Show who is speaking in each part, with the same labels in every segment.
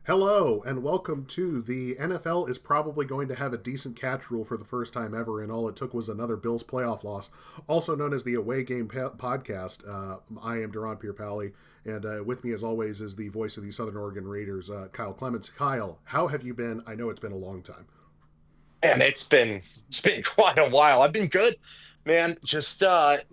Speaker 1: Hello, and welcome to the NFL is probably going to have a decent catch rule for the first time ever, and all it took was another Bills playoff loss, also known as the Away Game Podcast. I am Duran Pierpali, and with me, as always, is the voice of the Southern Oregon Raiders, Kyle Clements. Kyle, how have you been? I know it's been a long time.
Speaker 2: And it's been quite a while. I've been good, man. Just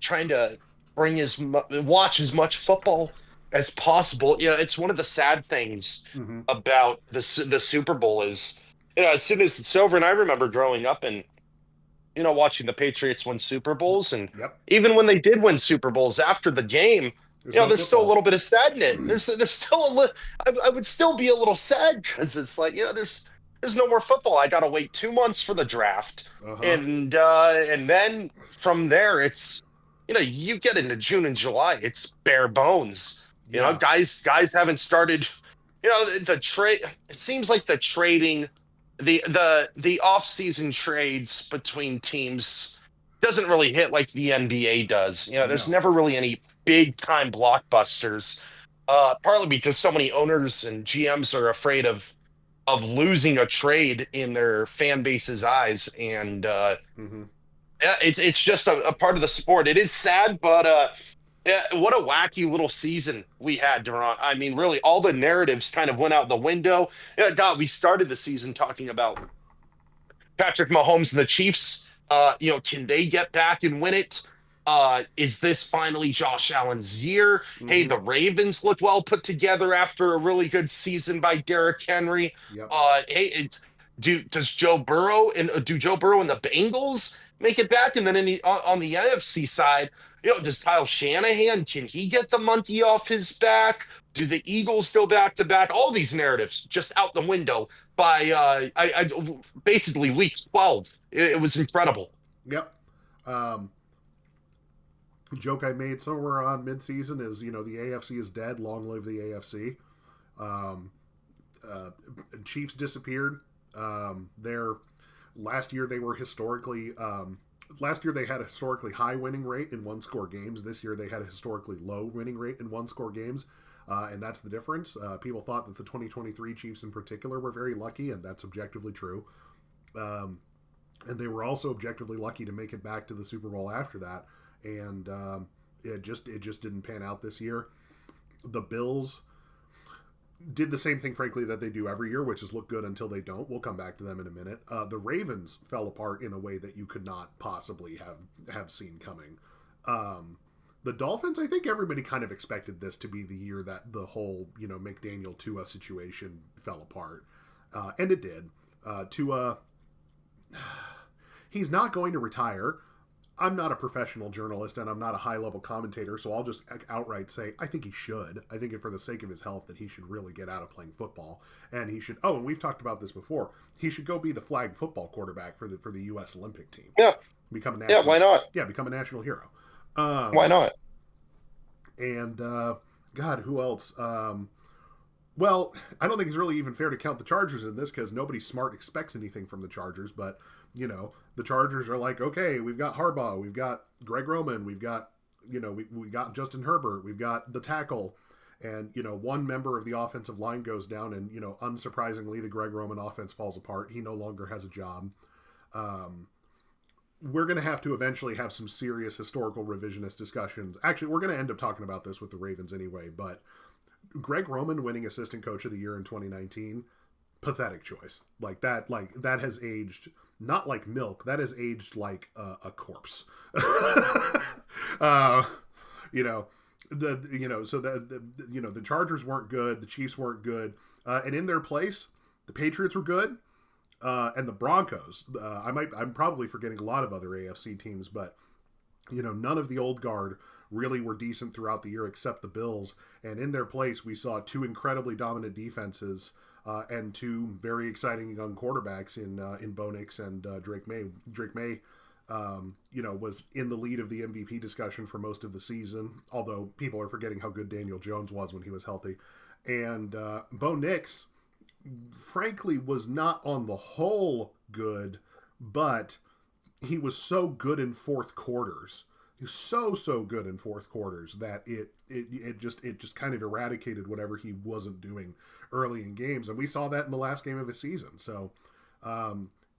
Speaker 2: trying to watch as much football as possible. It's one of the sad things
Speaker 1: Mm-hmm.
Speaker 2: about the Super Bowl is, as soon as it's over, and I remember growing up and watching the Patriots win Super Bowls, and
Speaker 1: Yep,
Speaker 2: even when they did win Super Bowls after the game,
Speaker 1: there's no
Speaker 2: there's still a
Speaker 1: football.
Speaker 2: little bit of sadness. There's still I would still be a little sad because it's like there's no more football. I gotta wait 2 months for the draft,
Speaker 1: Uh-huh.
Speaker 2: and then from there it's you get into June and July, it's bare bones.
Speaker 1: Yeah.
Speaker 2: Guys haven't started. The trade. It seems like the trading, the off-season trades between teams doesn't really hit like the NBA does. There's
Speaker 1: No.
Speaker 2: never really any big time blockbusters. Partly because so many owners and GMs are afraid of losing a trade in their fan base's eyes, and
Speaker 1: Mm-hmm.
Speaker 2: yeah, it's just a part of the sport. It is sad, but yeah, what a wacky little season we had, Durant. I mean, really, all the narratives kind of went out the window. Yeah, God, we started the season talking about Patrick Mahomes and the Chiefs. Can they get back and win it? Is this finally Josh Allen's year? Hey,
Speaker 1: Mm-hmm.
Speaker 2: the Ravens look well put together after a really good season by Derrick Henry.
Speaker 1: Yep.
Speaker 2: Hey, does Joe Burrow and do Joe Burrow and the Bengals make it back? And then on the NFC side, does Kyle Shanahan, can he get the monkey off his back? Do the Eagles go back to back? All these narratives just out the window by basically week 12. It was incredible.
Speaker 1: Yep. Um, Joke I made somewhere on midseason is, the AFC is dead. Long live the AFC. Um, uh, Chiefs disappeared. Their last year they were historically. Last year they had a historically high winning rate in one score games. This year they had a historically low winning rate in one score games. And that's the difference. People thought that the 2023 Chiefs in particular were very lucky, and that's objectively true. Um, and they were also objectively lucky to make it back to the Super Bowl after that. And it just didn't pan out this year. The Bills did the same thing, frankly, that they do every year, which is look good until they don't. We'll come back to them in a minute. The Ravens fell apart in a way that you could not possibly have seen coming. The Dolphins, I think everybody kind of expected this to be the year that the whole McDaniel Tua situation fell apart, and it did. Tua, he's not going to retire. I'm not a professional journalist and I'm not a high level commentator, so I'll just outright say I think he should. I think for the sake of his health that he should really get out of playing football, and he should. Oh, and we've talked about this before. He should go be the flag football quarterback for the U.S. Olympic team.
Speaker 2: Yeah,
Speaker 1: Become a
Speaker 2: yeah.
Speaker 1: national.
Speaker 2: Why not?
Speaker 1: Yeah, become a national hero.
Speaker 2: Why
Speaker 1: Um,
Speaker 2: not?
Speaker 1: and God, who else? Well, I don't think it's really even fair to count the Chargers in this because nobody smart expects anything from the Chargers. But the Chargers are like, okay, we've got Harbaugh, we've got Greg Roman, we've got we got Justin Herbert, we've got the tackle, and one member of the offensive line goes down, and unsurprisingly, the Greg Roman offense falls apart. He no longer has a job. Um, we're going to have to eventually have some serious historical revisionist discussions. Actually, we're going to end up talking about this with the Ravens anyway, but Greg Roman winning assistant coach of the year in 2019, pathetic choice. Like that has aged not like milk. That has aged like a corpse. uh, you know so the Chargers weren't good, the Chiefs weren't good, and in their place, the Patriots were good, and the Broncos. I'm probably forgetting a lot of other AFC teams, but none of the old guard really were decent throughout the year except the Bills. And in their place, we saw two incredibly dominant defenses and two very exciting young quarterbacks in Bo Nix and Drake May. Drake May, was in the lead of the MVP discussion for most of the season, although people are forgetting how good Daniel Jones was when he was healthy. And Bo Nix, frankly, was not on the whole good, but he was so good in fourth quarters He's so good in fourth quarters that it just kind of eradicated whatever he wasn't doing early in games, and we saw that in the last game of his season. So,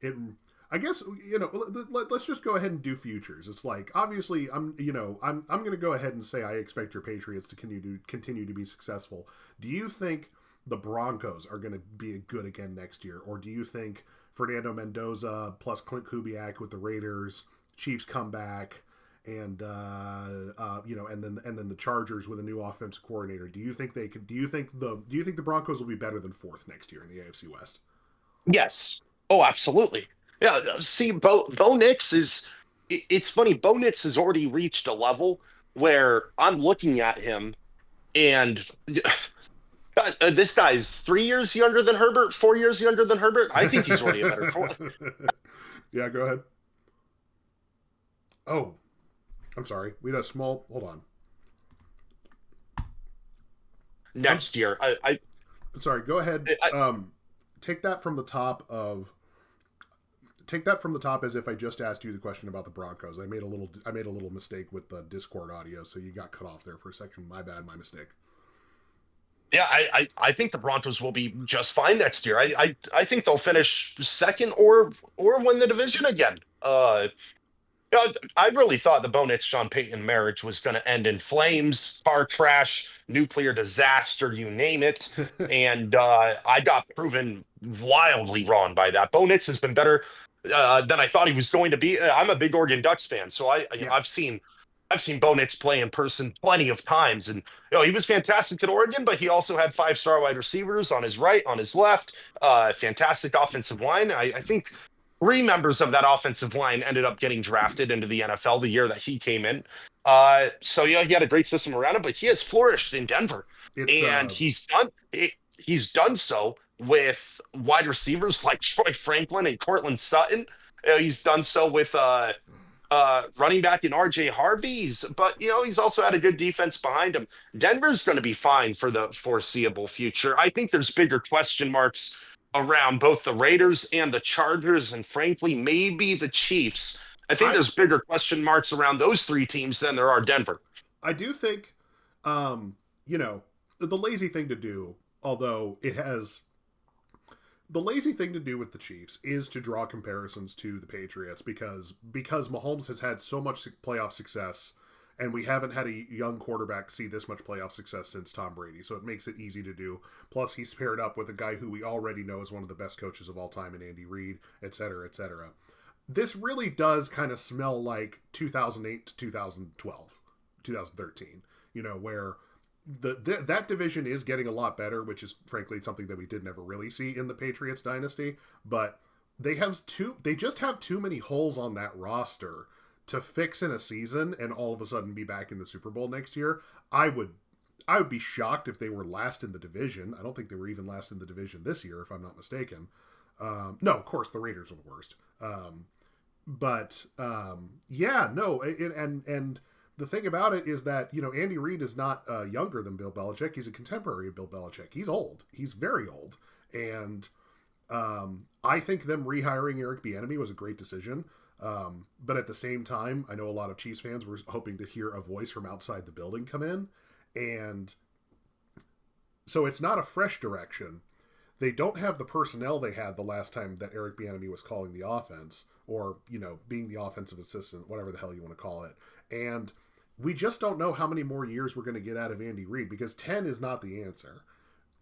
Speaker 1: it I guess let's just go ahead and do futures. It's like obviously I'm going to go ahead and say I expect your Patriots to continue to be successful. Do you think the Broncos are going to be good again next year, or do you think Fernando Mendoza plus Clint Kubiak with the Raiders, Chiefs come back, and and then the Chargers with a new offensive coordinator? Do you think they could? Do you think the Broncos will be better than fourth next year in the AFC West?
Speaker 2: Yes. Oh, absolutely. Yeah. See, Bo Nix is. It's funny. Bo Nix has already reached a level where I'm looking at him and this guy's 3 years younger than Herbert, 4 years younger than Herbert. I think he's already a better quarterback.
Speaker 1: Yeah, go ahead. Oh, I'm sorry. We had a small. Hold on. I'm
Speaker 2: Next year.
Speaker 1: sorry. Go ahead.
Speaker 2: I
Speaker 1: Take that from the top of. Take that from the top as if I just asked you the question about the Broncos. I made a little mistake with the Discord audio, so you got cut off there for a second. My bad. My mistake.
Speaker 2: Yeah, I think the Broncos will be just fine next year. I think they'll finish second or win the division again. I really thought the Bo Nix Sean Payton marriage was going to end in flames, car crash, nuclear disaster, you name it. And I got proven wildly wrong by that. Bo Nix has been better than I thought he was going to be. I'm a big Oregon Ducks fan, so
Speaker 1: Yeah.
Speaker 2: I've seen Bo Nix play in person plenty of times, and he was fantastic at Oregon. But he also had five-star wide receivers on his right, on his left, fantastic offensive line. I think three members of that offensive line ended up getting drafted into the NFL the year that he came in. So yeah, he had a great system around him, but he has flourished in Denver,
Speaker 1: It's
Speaker 2: and he's done so with wide receivers like Troy Franklin and Cortland Sutton. He's done so with running back in RJ Harvey's, but he's also had a good defense behind him. Denver's going to be fine for the foreseeable future. I think there's bigger question marks around both the Raiders and the Chargers, and frankly, maybe the Chiefs. I think
Speaker 1: I
Speaker 2: there's bigger question marks around those three teams than there are Denver.
Speaker 1: I do think, the lazy thing to do, although it has the lazy thing to do with the Chiefs is to draw comparisons to the Patriots because Mahomes has had so much playoff success, and we haven't had a young quarterback see this much playoff success since Tom Brady. So it makes it easy to do. Plus, he's paired up with a guy who we already know is one of the best coaches of all time in Andy Reid, et cetera, et cetera. This really does kind of smell like 2008 to 2012, 2013. Where that division is getting a lot better, which is frankly something that we did never really see in the Patriots dynasty. But they just have too many holes on that roster to fix in a season and all of a sudden be back in the Super Bowl next year. I would be shocked if they were last in the division. I don't think they were even last in the division this year, if I'm not mistaken. No, of course the Raiders are the worst. Yeah, no, and the thing about it is that Andy Reid is not younger than Bill Belichick. He's a contemporary of Bill Belichick. He's old. He's very old, and I think them rehiring Eric Bieniemy was a great decision. But at the same time, I know a lot of Chiefs fans were hoping to hear a voice from outside the building come in, and so it's not a fresh direction. They don't have the personnel they had the last time that Eric Bieniemy was calling the offense, or being the offensive assistant, whatever the hell you want to call it. And we just don't know how many more years we're going to get out of Andy Reid, because 10 is not the answer.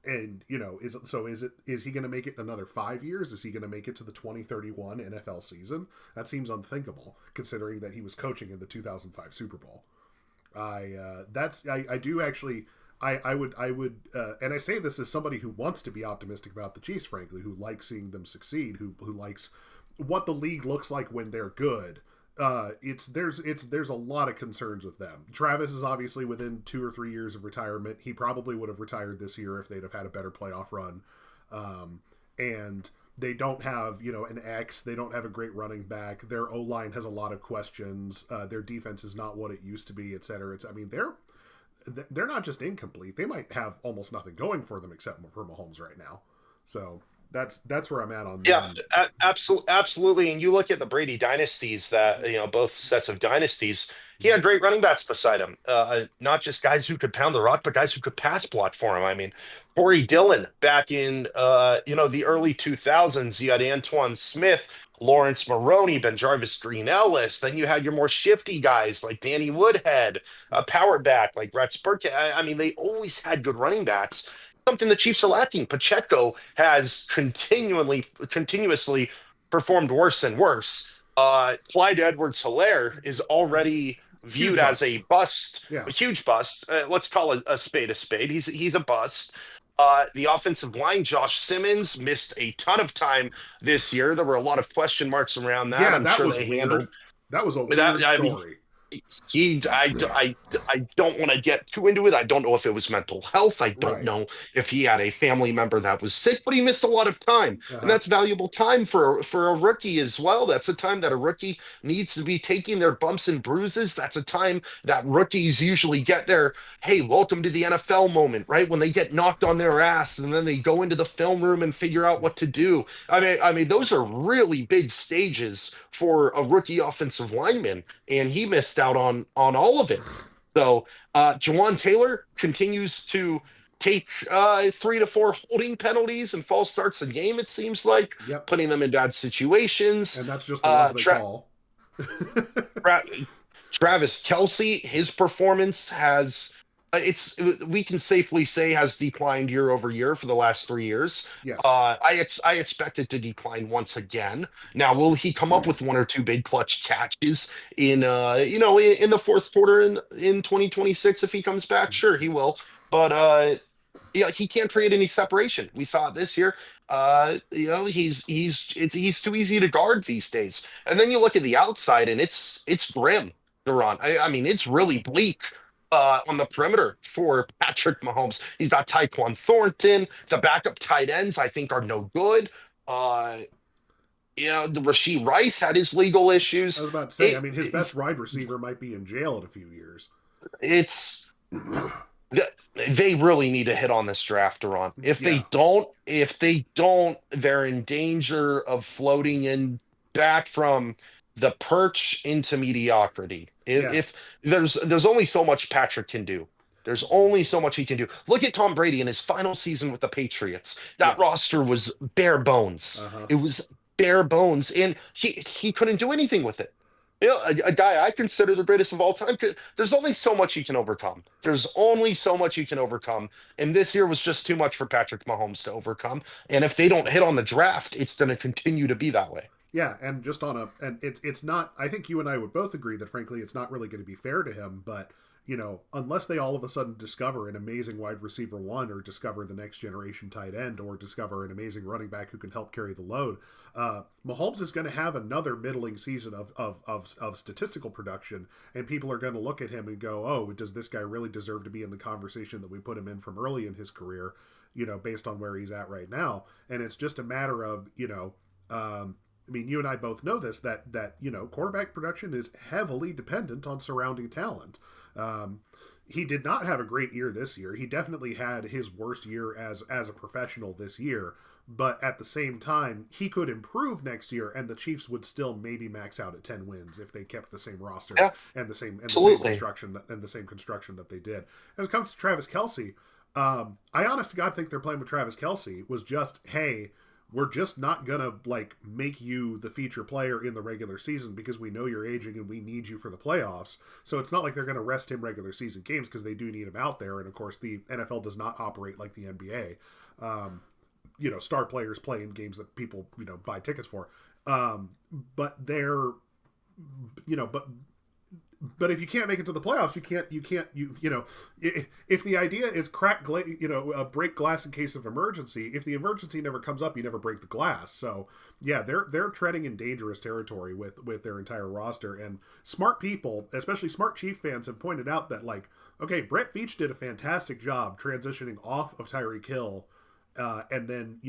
Speaker 1: And is he going to make it another 5 years? Is he going to make it to the 2031 NFL season? That seems unthinkable, considering that he was coaching in the 2005 Super Bowl. I would, and I say this as somebody who wants to be optimistic about the Chiefs, frankly, who likes seeing them succeed, who likes what the league looks like when they're good. There's a lot of concerns with them. Travis is obviously within 2 or 3 years of retirement. He probably would have retired this year if they'd have had a better playoff run. And they don't have, an X. They don't have a great running back. Their O-line has a lot of questions. Their defense is not what it used to be, et cetera. They're not just incomplete. They might have almost nothing going for them except for Mahomes right now. So That's where I'm at on
Speaker 2: Yeah,
Speaker 1: them.
Speaker 2: absolutely. And you look at the Brady dynasties that, both sets of dynasties, he had great running backs beside him. Not just guys who could pound the rock, but guys who could pass block for him. I mean, Corey Dillon back in, the early 2000s, you had Antoine Smith, Lawrence Maroney, Ben Jarvis Green Ellis. Then you had your more shifty guys like Danny Woodhead, a power back like Rex Burkhead. I mean, they always had good running backs, something the Chiefs are lacking. Pacheco has continuously performed worse and worse. Clyde Edwards-Helaire is already
Speaker 1: Huge
Speaker 2: viewed as
Speaker 1: bust.
Speaker 2: a bust,
Speaker 1: Yeah.
Speaker 2: a huge bust. Let's call it a spade a spade. He's a bust. The offensive line, Josh Simmons, missed a ton of time this year. There were a lot of question marks around that.
Speaker 1: Yeah,
Speaker 2: I'm
Speaker 1: that
Speaker 2: sure
Speaker 1: was
Speaker 2: they
Speaker 1: weird.
Speaker 2: handled
Speaker 1: That was a
Speaker 2: that.
Speaker 1: weird
Speaker 2: I mean,
Speaker 1: story.
Speaker 2: I don't want to get too into it. I don't know if it was mental health. I don't
Speaker 1: Right.
Speaker 2: know if he had a family member that was sick, but he missed a lot of time, and
Speaker 1: Uh-huh.
Speaker 2: that's valuable time for a rookie as well. That's a time that a rookie needs to be taking their bumps and bruises. That's a time that rookies usually get their "Hey, welcome to the NFL" moment, right? When they get knocked on their ass, and then they go into the film room and figure out what to do. I mean, those are really big stages for a rookie offensive lineman, and he missed out on all of it. So Jawan Taylor continues to take 3 to 4 holding penalties and false starts a game. It seems like
Speaker 1: Yep.
Speaker 2: putting them in bad situations.
Speaker 1: And that's just the ones
Speaker 2: Uh,
Speaker 1: they
Speaker 2: Tra-
Speaker 1: call.
Speaker 2: Tra- Travis Kelsey, his performance has it's we can safely say has declined year over year for the last 3 years.
Speaker 1: Yes.
Speaker 2: I expect it to decline once again. Now, will he come up with one or two big clutch catches in the fourth quarter in 2026 if he comes back? Sure, he will. But yeah, he can't create any separation. We saw it this year. He's too easy to guard these days. And then you look at the outside, and it's grim, Duran. I mean, it's really bleak on the perimeter for Patrick Mahomes. He's got Tyquan Thornton. The backup tight ends, I think, are no good. Uh, the Rasheed Rice had his legal
Speaker 1: I
Speaker 2: issues.
Speaker 1: was about to say, I
Speaker 2: It,
Speaker 1: mean, his best wide receiver might be in jail in a few years.
Speaker 2: it's th- they really need to hit on this draft, Duran.
Speaker 1: Yeah.
Speaker 2: If they don't, they're in danger of floating in back from the perch into mediocrity.
Speaker 1: Yeah.
Speaker 2: If there's only so much Patrick can do. There's only so much he can do. Look at Tom Brady in his final season with the Patriots. That
Speaker 1: Yeah.
Speaker 2: roster was bare bones.
Speaker 1: Uh-huh.
Speaker 2: It was bare bones, and he couldn't do anything with it. A guy I consider the greatest of all time. There's only so much you can overcome. There's only so much you can overcome. And this year was just too much for Patrick Mahomes to overcome. And if they don't hit on the draft, it's going to continue to be that way.
Speaker 1: Yeah, and just on a and it's not, I think you and I would both agree that frankly it's not really going to be fair to him, but unless they all of a sudden discover an amazing wide receiver one, or discover the next generation tight end, or discover an amazing running back who can help carry the load, Mahomes is going to have another middling season of statistical production, and people are going to look at him and go, oh, does this guy really deserve to be in the conversation that we put him in from early in his career, based on where he's at right now? And it's just a matter of, I mean, you and I both know this, that quarterback production is heavily dependent on surrounding talent. He did not have a great year this year. He definitely had his worst year as a professional this year. But at the same time, he could improve next year, and the Chiefs would still maybe max out at 10 wins if they kept the same roster
Speaker 2: Yeah,
Speaker 1: and the same
Speaker 2: absolutely.
Speaker 1: construction that they did. As it comes to Travis Kelsey, I honest to God think they're playing with Travis Kelsey was just, hey, we're just not gonna make you the feature player in the regular season because we know you're aging and we need you for the playoffs. So it's not like they're gonna rest him regular season games, because they do need him out there. And of course, the NFL does not operate like the NBA. Star players play in games that people buy tickets for. But they're but if you can't make it to the playoffs, if the idea is break glass in case of emergency, if the emergency never comes up, you never break the glass. So yeah, they're treading in dangerous territory with their entire roster. And smart people, especially smart Chief fans, have pointed out that okay, Brett Veach did a fantastic job transitioning off of Tyreek Hill, and then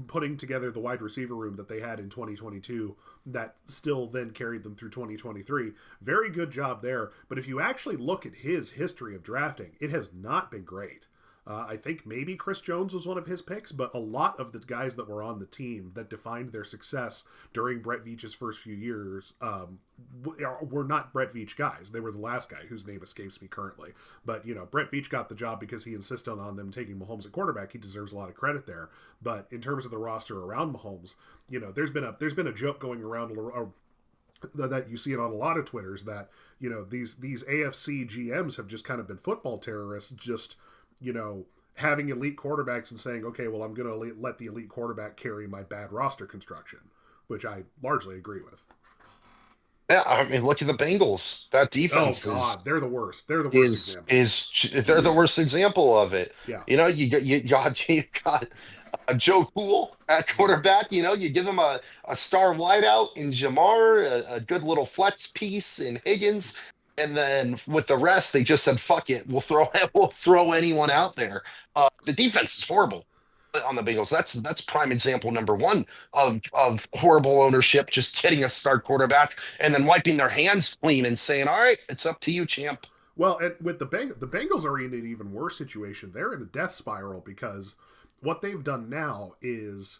Speaker 1: putting together the wide receiver room that they had in 2022 that still then carried them through 2023. Very good job there. But if you actually look at his history of drafting, it has not been great. I think maybe Chris Jones was one of his picks, but a lot of the guys that were on the team that defined their success during Brett Veach's first few years were not Brett Veach guys. They were the last guy, whose name escapes me currently. But, Brett Veach got the job because he insisted on them taking Mahomes at quarterback. He deserves a lot of credit there. But in terms of the roster around Mahomes, there's been a joke going around that you see it on a lot of Twitters that, these AFC GMs have just kind of been football terrorists, just having elite quarterbacks and saying, okay, well, I'm going to let the elite quarterback carry my bad roster construction, which I largely agree with.
Speaker 2: Yeah, I mean, look at the Bengals. That
Speaker 1: Oh
Speaker 2: defense
Speaker 1: God, they're the worst. They're the worst
Speaker 2: is
Speaker 1: example.
Speaker 2: is they're the worst example of it.
Speaker 1: Yeah.
Speaker 2: You got a Joe Cool at quarterback. You give him a star wideout in Jamar, a good little flex piece in Higgins, and then with the rest, they just said, "Fuck it, we'll throw anyone out there." The defense is horrible on the Bengals. That's prime example number one of horrible ownership, just getting a star quarterback and then wiping their hands clean and saying, "All right, it's up to you, champ."
Speaker 1: Well, and with the Bengals are in an even worse situation. They're in a death spiral because what they've done now is,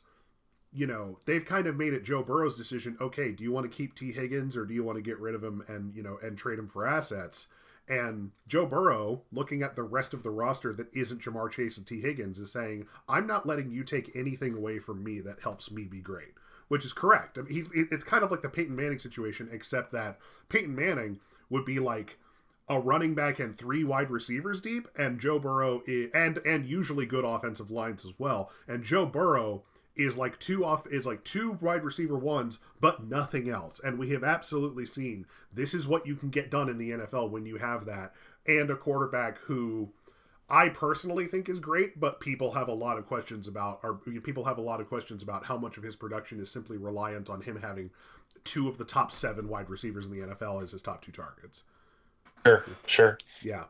Speaker 1: they've kind of made it Joe Burrow's decision. Okay, do you want to keep T. Higgins or do you want to get rid of him and trade him for assets? And Joe Burrow, looking at the rest of the roster that isn't Jamar Chase and T. Higgins, is saying, I'm not letting you take anything away from me that helps me be great, which is correct. I mean, it's kind of like the Peyton Manning situation, except that Peyton Manning would be like a running back and 3 wide receivers deep, and Joe Burrow and usually good offensive lines as well. And Joe Burrow is like two wide receiver ones, but nothing else. And we have absolutely seen this is what you can get done in the NFL when you have that, and a quarterback who I personally think is great, but people have a lot of questions about how much of his production is simply reliant on him having 2 of the top 7 wide receivers in the NFL as his top 2 targets.
Speaker 2: Sure.
Speaker 1: Yeah.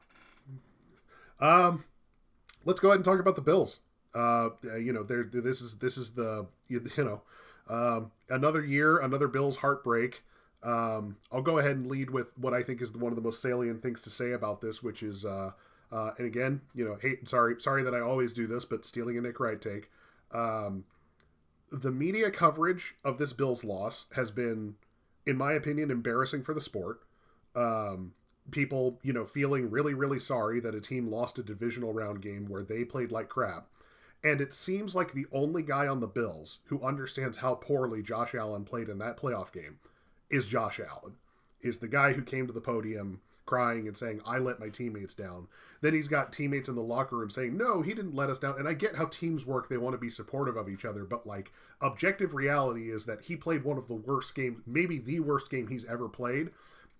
Speaker 1: Let's go ahead and talk about the Bills. This is the another year, another Bills heartbreak. I'll go ahead and lead with what I think is one of the most salient things to say about this, which is, and again, sorry that I always do this, but stealing a Nick Wright take. The media coverage of this Bills loss has been, in my opinion, embarrassing for the sport. People, feeling really, really sorry that a team lost a divisional round game where they played like crap. And it seems like the only guy on the Bills who understands how poorly Josh Allen played in that playoff game is Josh Allen. Is the guy who came to the podium crying and saying, I let my teammates down. Then he's got teammates in the locker room saying, no, he didn't let us down. And I get how teams work. They want to be supportive of each other. But objective reality is that he played one of the worst games, maybe the worst game he's ever played,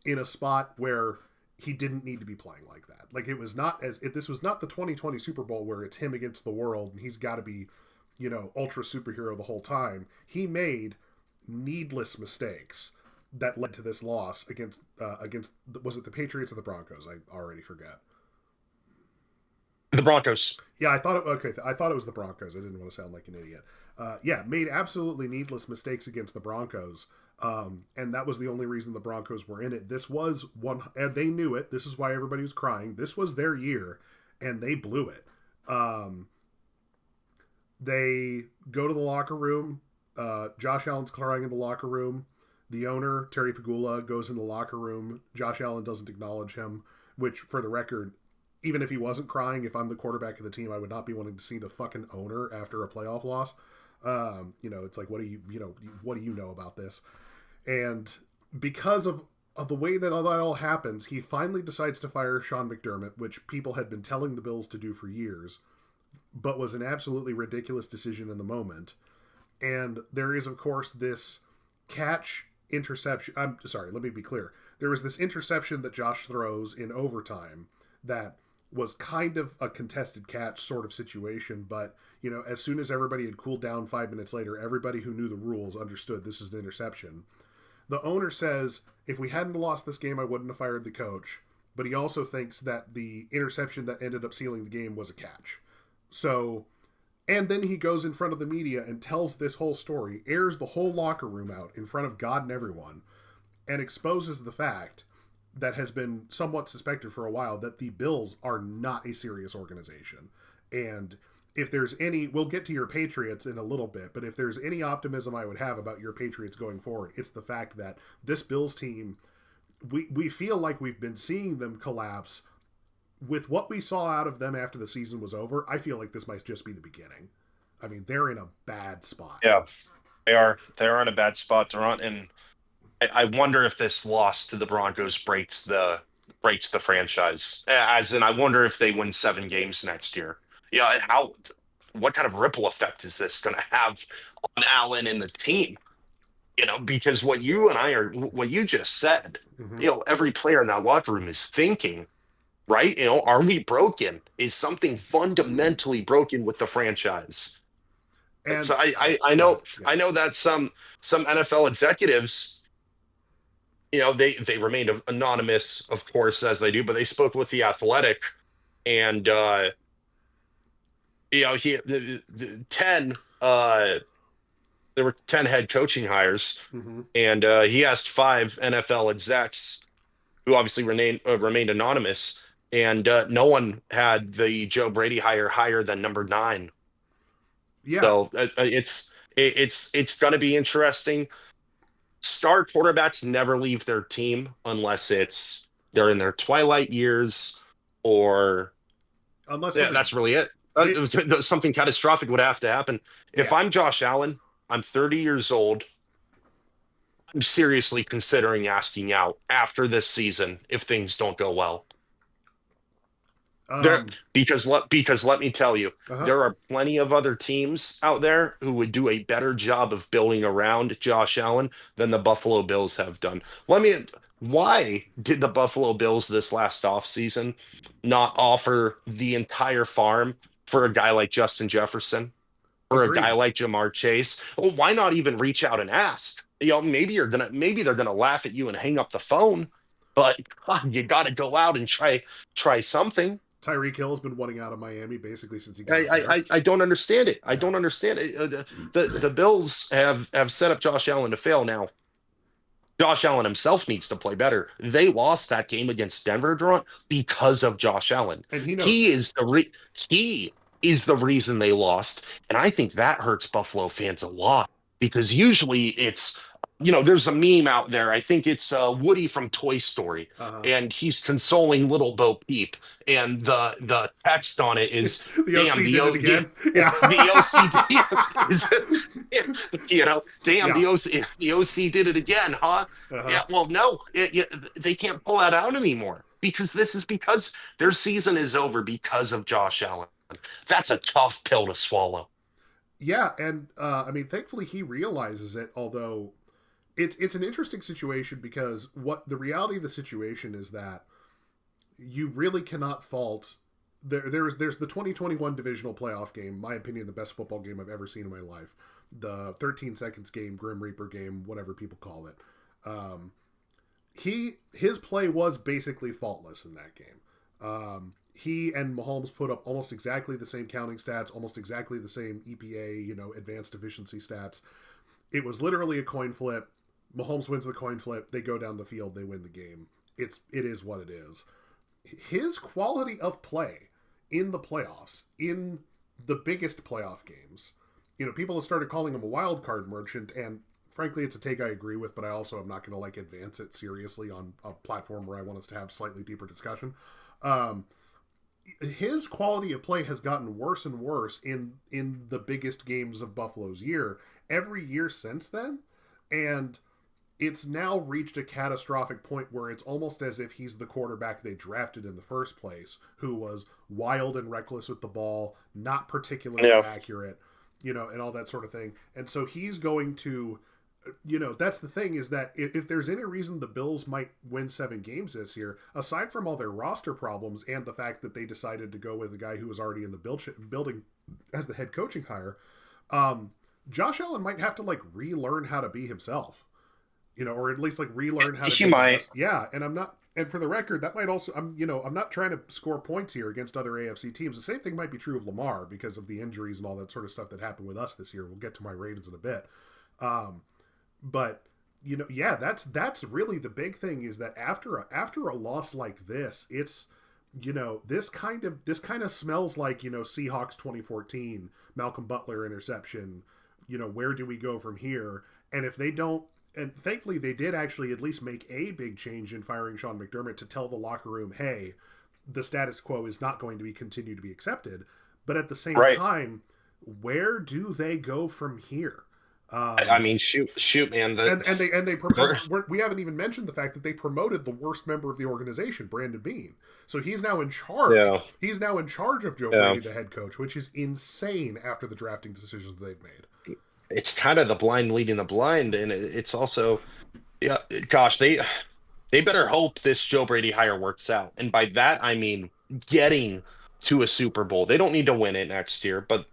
Speaker 1: in a spot where he didn't need to be playing like that. This was not the 2020 Super Bowl where it's him against the world and he's got to be, ultra superhero the whole time. He made needless mistakes that led to this loss against was it the Patriots or the Broncos? I already forget.
Speaker 2: The Broncos.
Speaker 1: Yeah, I thought it was the Broncos. I didn't want to sound like an idiot. Made absolutely needless mistakes against the Broncos. And that was the only reason the Broncos were in it. This was one, and they knew it. This is why everybody was crying. This was their year, and they blew it. They go to the locker room. Josh Allen's crying in the locker room. The owner, Terry Pagula, goes in the locker room. Josh Allen doesn't acknowledge him, which, for the record, even if he wasn't crying, if I'm the quarterback of the team, I would not be wanting to see the fucking owner after a playoff loss. It's like, what do you know about this? And because of the way that all happens, he finally decides to fire Sean McDermott, which people had been telling the Bills to do for years, but was an absolutely ridiculous decision in the moment. And there is, of course, this catch interception. I'm sorry, let me be clear. There was this interception that Josh throws in overtime that was kind of a contested catch sort of situation, but as soon as everybody had cooled down 5 minutes later, everybody who knew the rules understood this is an interception. The owner says, if we hadn't lost this game, I wouldn't have fired the coach, but he also thinks that the interception that ended up sealing the game was a catch. So, and then he goes in front of the media and tells this whole story, airs the whole locker room out in front of God and everyone, and exposes the fact that has been somewhat suspected for a while that the Bills are not a serious organization. And if there's any, we'll get to your Patriots in a little bit, but if there's any optimism I would have about your Patriots going forward, it's the fact that this Bills team, we feel like we've been seeing them collapse. With what we saw out of them after the season was over, I feel like this might just be the beginning. I mean, they're in a bad spot.
Speaker 2: Yeah, they are. They're in a bad spot. They're on, and I wonder if this loss to the Broncos breaks the franchise. As in, I wonder if they win 7 games next year. Yeah, how what kind of ripple effect is this going to have on Allen and the team? Because what you just said,
Speaker 1: Mm-hmm.
Speaker 2: every player in that locker room is thinking, right? Are we broken? Is something fundamentally broken with the franchise?
Speaker 1: And
Speaker 2: So I
Speaker 1: go ahead.
Speaker 2: know
Speaker 1: Yeah.
Speaker 2: I know that some NFL executives, they remained anonymous, of course, as they do, but they spoke with the Athletic, and he the 10 there were 10 head coaching hires,
Speaker 1: Mm-hmm.
Speaker 2: and he asked 5 NFL execs who obviously remained anonymous, and no one had the Joe Brady hire higher than number 9.
Speaker 1: Yeah.
Speaker 2: So it's going to be interesting. Star quarterbacks never leave their team unless they're in their twilight years, or
Speaker 1: Unless
Speaker 2: yeah,
Speaker 1: something
Speaker 2: that's really it.
Speaker 1: big.
Speaker 2: Something catastrophic would have to happen. If
Speaker 1: Yeah.
Speaker 2: I'm Josh Allen, I'm 30 years old. I'm seriously considering asking out after this season if things don't go well. There,
Speaker 1: Um.
Speaker 2: because let me tell you,
Speaker 1: Uh-huh.
Speaker 2: there are plenty of other teams out there who would do a better job of building around Josh Allen than the Buffalo Bills have done. Why did the Buffalo Bills this last offseason not offer the entire farm for a guy like Justin Jefferson, or a guy
Speaker 1: Agreed.
Speaker 2: like Jamar Chase? Well, why not even reach out and ask? Maybe they're gonna laugh at you and hang up the phone, but God, you got to go out and try something.
Speaker 1: Tyreek Hill has been wanting out of Miami basically since he
Speaker 2: I,
Speaker 1: got there.
Speaker 2: I don't understand it. I
Speaker 1: Yeah.
Speaker 2: don't understand it. The Bills have set up Josh Allen to fail now. Josh Allen himself needs to play better. They lost that game against Denver, Durant, because of Josh Allen.
Speaker 1: And he knows
Speaker 2: He
Speaker 1: that.
Speaker 2: is he is the reason they lost, and I think that hurts Buffalo fans a lot, because usually it's there's a meme out there. I think it's Woody from Toy Story,
Speaker 1: Uh-huh.
Speaker 2: and he's consoling little Bo Peep, and the text on it is,
Speaker 1: The
Speaker 2: "Damn,
Speaker 1: OC did it again. Yeah.
Speaker 2: the OCD is, damn,
Speaker 1: Yeah.
Speaker 2: the OC did it again, huh?"
Speaker 1: Uh-huh.
Speaker 2: Yeah, well, no, they can't pull that out anymore, because their season is over because of Josh Allen. That's a tough pill to swallow.
Speaker 1: Yeah, and I mean, thankfully he realizes it. Although it's an interesting situation because what the reality of the situation is that you really cannot fault. There's the 2021 divisional playoff game. In my opinion, the best football game I've ever seen in my life. The 13 seconds game, Grim Reaper game, whatever people call it. Um, his play was basically faultless in that game. He and Mahomes put up almost exactly the same counting stats, almost exactly the same EPA, advanced efficiency stats. It was literally a coin flip. Mahomes wins the coin flip. They go down the field. They win the game. It is what it is. His quality of play in the playoffs, in the biggest playoff games, people have started calling him a wild card merchant, and frankly, it's a take I agree with, but I also am not going to advance it seriously on a platform where I want us to have slightly deeper discussion. His quality of play has gotten worse and worse in the biggest games of Buffalo's year every year since then, and it's now reached a catastrophic point where it's almost as if he's the quarterback they drafted in the first place, who was wild and reckless with the ball, not particularly accurate, and all that sort of thing. And so he's going to, that's the thing, is that if there's any reason the Bills might win 7 games this year, aside from all their roster problems and the fact that they decided to go with a guy who was already in the building as the head coaching hire, Josh Allen might have to relearn how to be himself. Or at least relearn how to
Speaker 2: He
Speaker 1: be the
Speaker 2: might.
Speaker 1: best. Yeah, and I'm not. And for the record, that might also. I'm not trying to score points here against other AFC teams. The same thing might be true of Lamar because of the injuries and all that sort of stuff that happened with us this year. We'll get to my Ravens in a bit. But yeah, that's really the big thing, is that after a loss like this, it's this kind of smells like, Seahawks 2014, Malcolm Butler interception. Where do we go from here? And if they don't, and thankfully they did actually at least make a big change in firing Sean McDermott to tell the locker room, hey, the status quo is not going to be continue to be accepted. But at the same
Speaker 2: Right.
Speaker 1: time, where do they go from here?
Speaker 2: I mean, shoot, man.
Speaker 1: We haven't even mentioned the fact that they promoted the worst member of the organization, Brandon Bean. So he's now in charge.
Speaker 2: Yeah,
Speaker 1: He's now in charge of Joe
Speaker 2: yeah.
Speaker 1: Brady, the head coach, which is insane after the drafting decisions they've made.
Speaker 2: It's kind of the blind leading the blind, and it's also, yeah. Gosh, they better hope this Joe Brady hire works out, and by that I mean getting to a Super Bowl. They don't need to win it next year, but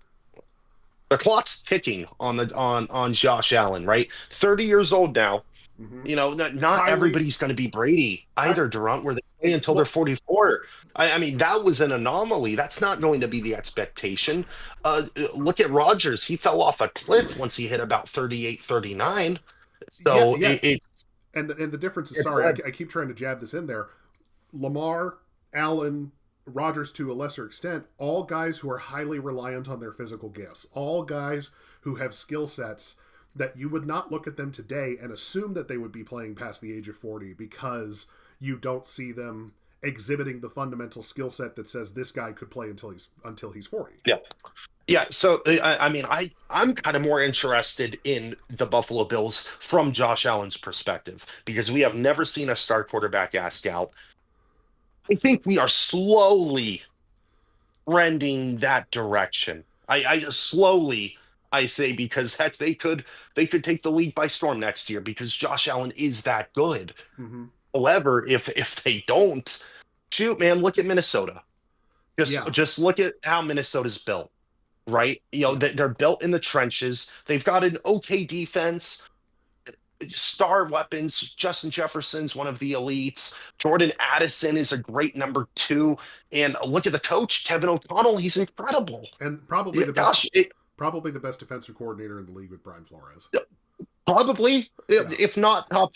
Speaker 2: the clock's ticking on on Josh Allen, right? 30 years old now.
Speaker 1: Mm-hmm.
Speaker 2: Not
Speaker 1: Highly,
Speaker 2: everybody's going to be Brady
Speaker 1: I,
Speaker 2: either, Durant, where they play
Speaker 1: it's
Speaker 2: until they're
Speaker 1: well,
Speaker 2: 44. I mean, that was an anomaly. That's not going to be the expectation. Look at Rodgers. He fell off a cliff once he hit about 38, 39.
Speaker 1: yeah,
Speaker 2: So
Speaker 1: yeah. And the difference is,
Speaker 2: it's
Speaker 1: sorry,
Speaker 2: bad.
Speaker 1: I keep trying to jab this in there. Lamar, Allen, Rodgers to a lesser extent, all guys who are highly reliant on their physical gifts, all guys who have skill sets that you would not look at them today and assume that they would be playing past the age of 40 because you don't see them exhibiting the fundamental skill set that says this guy could play until he's 40.
Speaker 2: Yeah. Yeah, so I mean, I'm kind of more interested in the Buffalo Bills from Josh Allen's perspective because we have never seen a star quarterback asked out. I think we are slowly trending that direction. I slowly I say because heck they could take the league by storm next year because Josh Allen is that good.
Speaker 1: Mm-hmm.
Speaker 2: However, if they don't, shoot, man, look at Minnesota. Just
Speaker 1: Yeah,
Speaker 2: just look at how Minnesota's built, right?
Speaker 1: yeah.
Speaker 2: They're built in the trenches. They've got an okay defense, star weapons. Justin Jefferson's one of the elites. Jordan Addison is a great number two. And look at the coach, Kevin O'Connell. He's incredible.
Speaker 1: And
Speaker 2: Yeah, gosh,
Speaker 1: probably the best defensive coordinator in the league with Brian Flores.
Speaker 2: probably,
Speaker 1: Yeah,
Speaker 2: if not top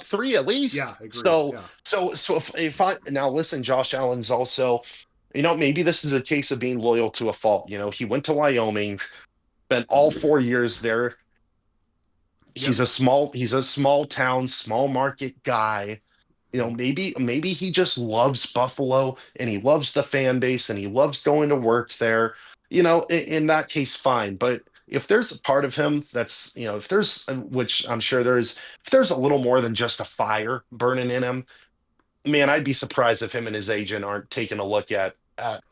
Speaker 2: three at
Speaker 1: yeah,
Speaker 2: least.
Speaker 1: agreed.
Speaker 2: So
Speaker 1: Yeah.
Speaker 2: so if I now listen, Josh Allen's also, maybe this is a case of being loyal to a fault. He went to Wyoming, spent all 4 years there.
Speaker 1: Yep.
Speaker 2: He's a small town, small market guy.
Speaker 1: Yeah.
Speaker 2: Maybe he just loves Buffalo and he loves the fan base and he loves going to work there. In that case, fine. But if there's a part of him that's, if there's, which I'm sure there is, if there's a little more than just a fire burning in him, man, I'd be surprised if him and his agent aren't taking a look at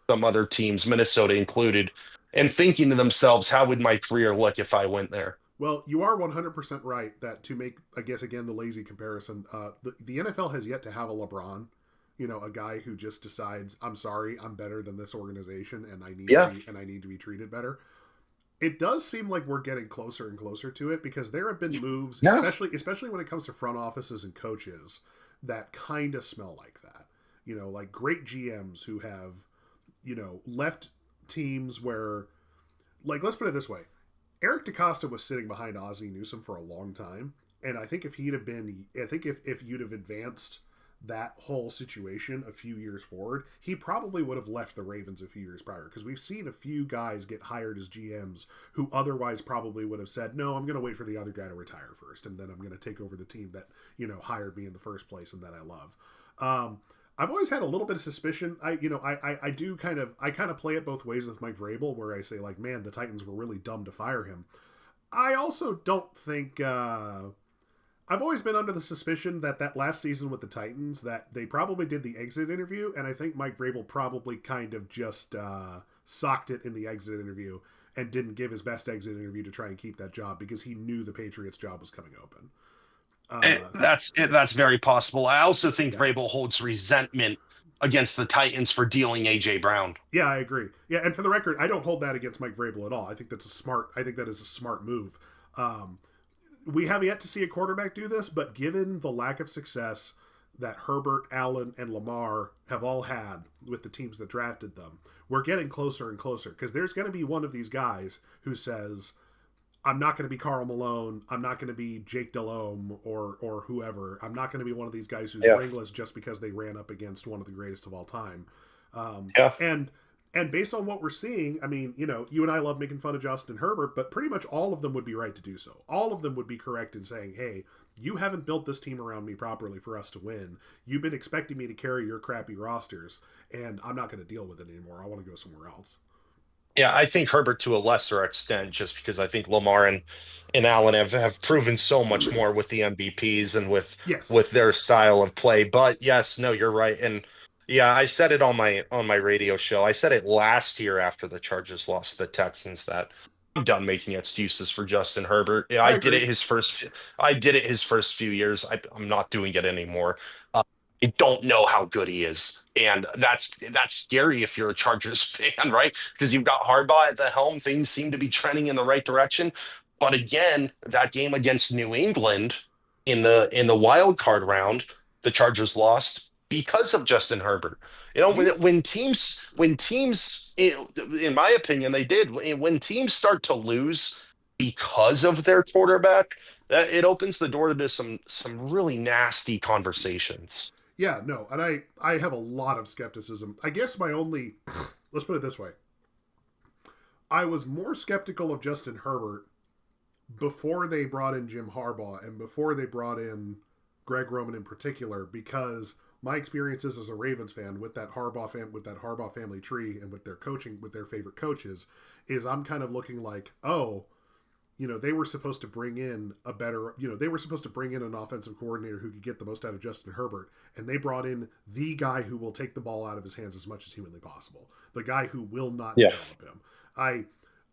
Speaker 2: some other teams, Minnesota included, and thinking to themselves, how would my career look if I went there?
Speaker 1: Well, you are 100% right that to make, I guess, again, the lazy comparison, the NFL has yet to have a LeBron, a guy who just decides, I'm sorry, I'm better than this organization and
Speaker 2: Yeah,
Speaker 1: I need to be treated better. It does seem like we're getting closer and closer to it because there have been moves,
Speaker 2: yeah,
Speaker 1: especially when it comes to front offices and coaches, that kind of smell like that. Like great GMs who have, left teams where, like, let's put it this way. Eric DaCosta was sitting behind Ozzie Newsome for a long time, and I think if you'd have advanced that whole situation a few years forward, he probably would have left the Ravens a few years prior because we've seen a few guys get hired as GMs who otherwise probably would have said, "No, I'm going to wait for the other guy to retire first, and then I'm going to take over the team that hired me in the first place and that I love." I've always had a little bit of suspicion. I kind of play it both ways with Mike Vrabel, where I say like, man, the Titans were really dumb to fire him. I also don't think I've always been under the suspicion that last season with the Titans that they probably did the exit interview, and I think Mike Vrabel probably kind of just socked it in the exit interview and didn't give his best exit interview to try and keep that job because he knew the Patriots job was coming open.
Speaker 2: That's very possible. I also think
Speaker 1: Yeah.
Speaker 2: Vrabel holds resentment against the Titans for dealing AJ Brown.
Speaker 1: Yeah, I agree. Yeah, and for the record, I don't hold that against Mike Vrabel at all. I think that is a smart move. We have yet to see a quarterback do this, but given the lack of success that Herbert, Allen, and Lamar have all had with the teams that drafted them, we're getting closer and closer because there's going to be one of these guys who says, I'm not going to be Carl Malone. I'm not going to be Jake Delhomme or whoever. I'm not going to be one of these guys who's
Speaker 2: Yeah.
Speaker 1: ringless just because they ran up against one of the greatest of all time. Um,
Speaker 2: Yeah.
Speaker 1: and and based on what we're seeing, I mean, you and I love making fun of Justin Herbert, but pretty much all of them would be right to do so. All of them would be correct in saying, "Hey, you haven't built this team around me properly for us to win. You've been expecting me to carry your crappy rosters, and I'm not going to deal with it anymore. I want to go somewhere else."
Speaker 2: Yeah, I think Herbert to a lesser extent, just because I think Lamar and Allen have proven so much more with the MVPs and
Speaker 1: Yes.
Speaker 2: with their style of play. But yes, no, you're right. And yeah, I said it on my radio show. I said it last year after the Chargers lost to the Texans that I'm done making excuses for Justin Herbert. Yeah,
Speaker 1: I agree.
Speaker 2: I did it his first few years. I'm not doing it anymore. I don't know how good he is. And that's scary if you're a Chargers fan, right? Because you've got Harbaugh at the helm. Things seem to be trending in the right direction. But again, that game against New England in the wild card round, the Chargers lost because of Justin Herbert. You know,
Speaker 1: He's
Speaker 2: when teams, in my opinion, they did. When teams start to lose because of their quarterback, it opens the door to some really nasty conversations.
Speaker 1: Yeah, no, and I have a lot of skepticism. I guess my only let's put it this way. I was more skeptical of Justin Herbert before they brought in Jim Harbaugh and before they brought in Greg Roman in particular because my experiences as a Ravens fan with that Harbaugh family tree and with their coaching with their favorite coaches is I'm kind of looking like, "Oh, they were supposed to bring in they were supposed to bring in an offensive coordinator who could get the most out of Justin Herbert, and they brought in the guy who will take the ball out of his hands as much as humanly possible, the guy who will not
Speaker 2: Yeah.
Speaker 1: develop him." I,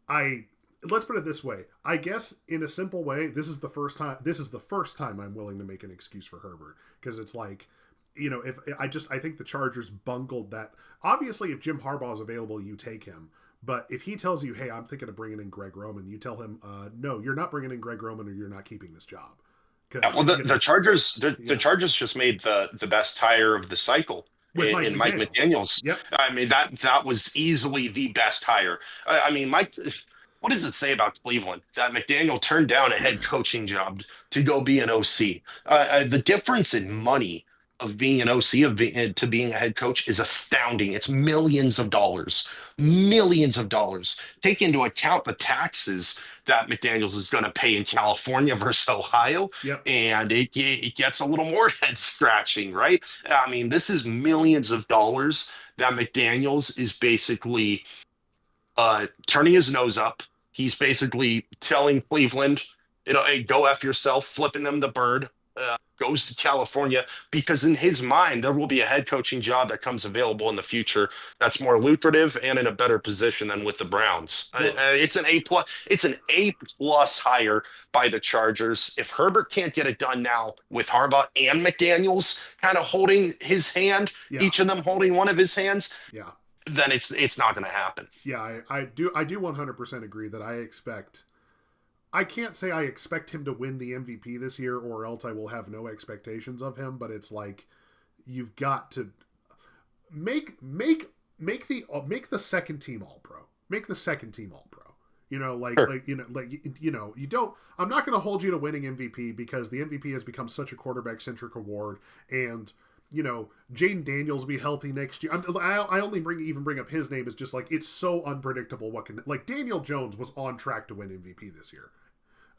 Speaker 1: I, let's put it this way. I guess in a simple way, this is the first time I'm willing to make an excuse for Herbert because it's like, if I think the Chargers bungled that. Obviously, if Jim Harbaugh is available, you take him. But if he tells you, "Hey, I'm thinking of bringing in Greg Roman," you tell him, "No, you're not bringing in Greg Roman, or you're not keeping this job."
Speaker 2: Yeah,
Speaker 1: Because
Speaker 2: well, the
Speaker 1: yeah,
Speaker 2: Chargers just made the best hire of the cycle
Speaker 1: with Mike
Speaker 2: in Mike
Speaker 1: McDaniel's.
Speaker 2: McDaniel's.
Speaker 1: Yep.
Speaker 2: I mean that was easily the best hire. I mean, Mike, what does it say about Cleveland that McDaniel turned down a head coaching job to go be an OC? The difference in money of being an OC to being a head coach is astounding. It's millions of dollars. Take into account the taxes that McDaniel's is going to pay in California versus Ohio,
Speaker 1: Yep.
Speaker 2: and it gets a little more head scratching, right? I mean, this is millions of dollars that McDaniel's is basically turning his nose up. He's basically telling Cleveland, hey, go F yourself, flipping them the bird. Goes to California because in his mind there will be a head coaching job that comes available in the future that's more lucrative and in a better position than with the Browns.
Speaker 1: Well,
Speaker 2: It's an A plus. It's an A plus hire by the Chargers. If Herbert can't get it done now with Harbaugh and McDaniel's kind of holding his hand,
Speaker 1: yeah,
Speaker 2: each of them holding one of his hands,
Speaker 1: yeah,
Speaker 2: then it's not going to happen.
Speaker 1: yeah. I do 100% agree that I expect. I can't say I expect him to win the MVP this year, or else I will have no expectations of him. But it's like you've got to make the second team all pro. Make the second team all pro.
Speaker 2: Sure.
Speaker 1: You don't. I'm not going to hold you to winning MVP because the MVP has become such a quarterback centric award, and Jaden Daniels will be healthy next year. I only bring up his name is just like it's so unpredictable. Daniel Jones was on track to win MVP this year.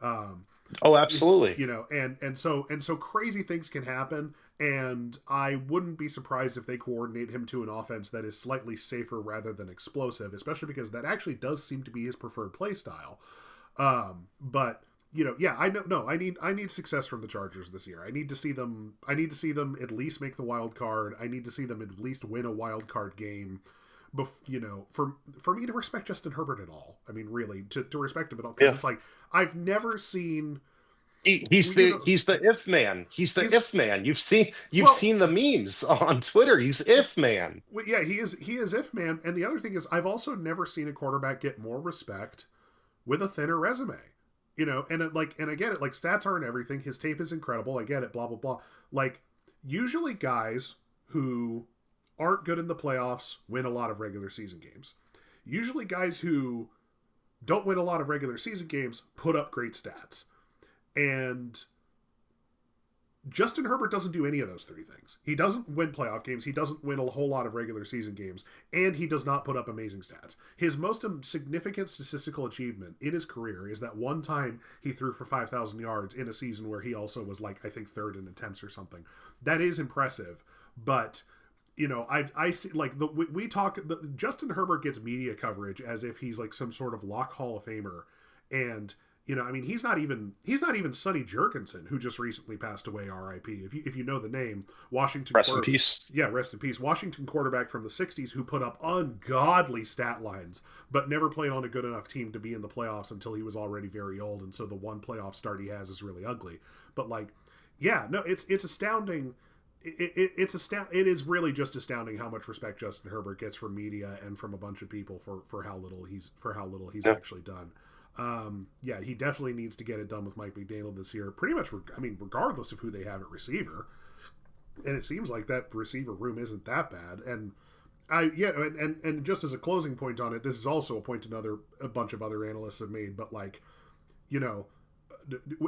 Speaker 1: Um,
Speaker 2: Oh, absolutely.
Speaker 1: and so crazy things can happen, and I wouldn't be surprised if they coordinate him to an offense that is slightly safer rather than explosive, especially because that actually does seem to be his preferred play style. But yeah, I know. No, I need success from the Chargers this year. I need to see them. I need to see them at least make the wild card. I need to see them at least win a wild card game. For me to respect Justin Herbert at all. I mean, really, to respect him at all, because
Speaker 2: Yeah.
Speaker 1: it's like I've never seen.
Speaker 2: He's the if man. He's the
Speaker 1: He's
Speaker 2: if man. You've
Speaker 1: well,
Speaker 2: seen the memes on Twitter. He's if man.
Speaker 1: yeah, he is if man. And the other thing is, I've also never seen a quarterback get more respect with a thinner resume. And I get it. Like stats aren't everything. His tape is incredible. I get it. Blah blah blah. Like usually guys who aren't good in the playoffs win a lot of regular season games. Usually guys who don't win a lot of regular season games, put up great stats. And Justin Herbert doesn't do any of those three things. He doesn't win playoff games. He doesn't win a whole lot of regular season games. And he does not put up amazing stats. His most significant statistical achievement in his career is that one time he threw for 5,000 yards in a season where he also was like, I think, third in attempts or something. That is impressive. But, you know, I see, like, Justin Herbert gets media coverage as if he's like some sort of lock Hall of Famer. And, you know, I mean, he's not even Sonny Jurgensen, who just recently passed away, R.I.P. If you know the name, Washington.
Speaker 2: Rest in peace.
Speaker 1: Yeah, rest in peace. Washington quarterback from the '60s who put up ungodly stat lines, but never played on a good enough team to be in the playoffs until he was already very old, and so the one playoff start he has is really ugly. But like, yeah, no, it's astounding. It is really just astounding how much respect Justin Herbert gets from media and from a bunch of people for how little he's actually done. Yeah, he definitely needs to get it done with Mike McDaniel this year. Pretty much, I mean, regardless of who they have at receiver, and it seems like that receiver room isn't that bad. And and just as a closing point on it, this is also a point a bunch of other analysts have made. But like, you know,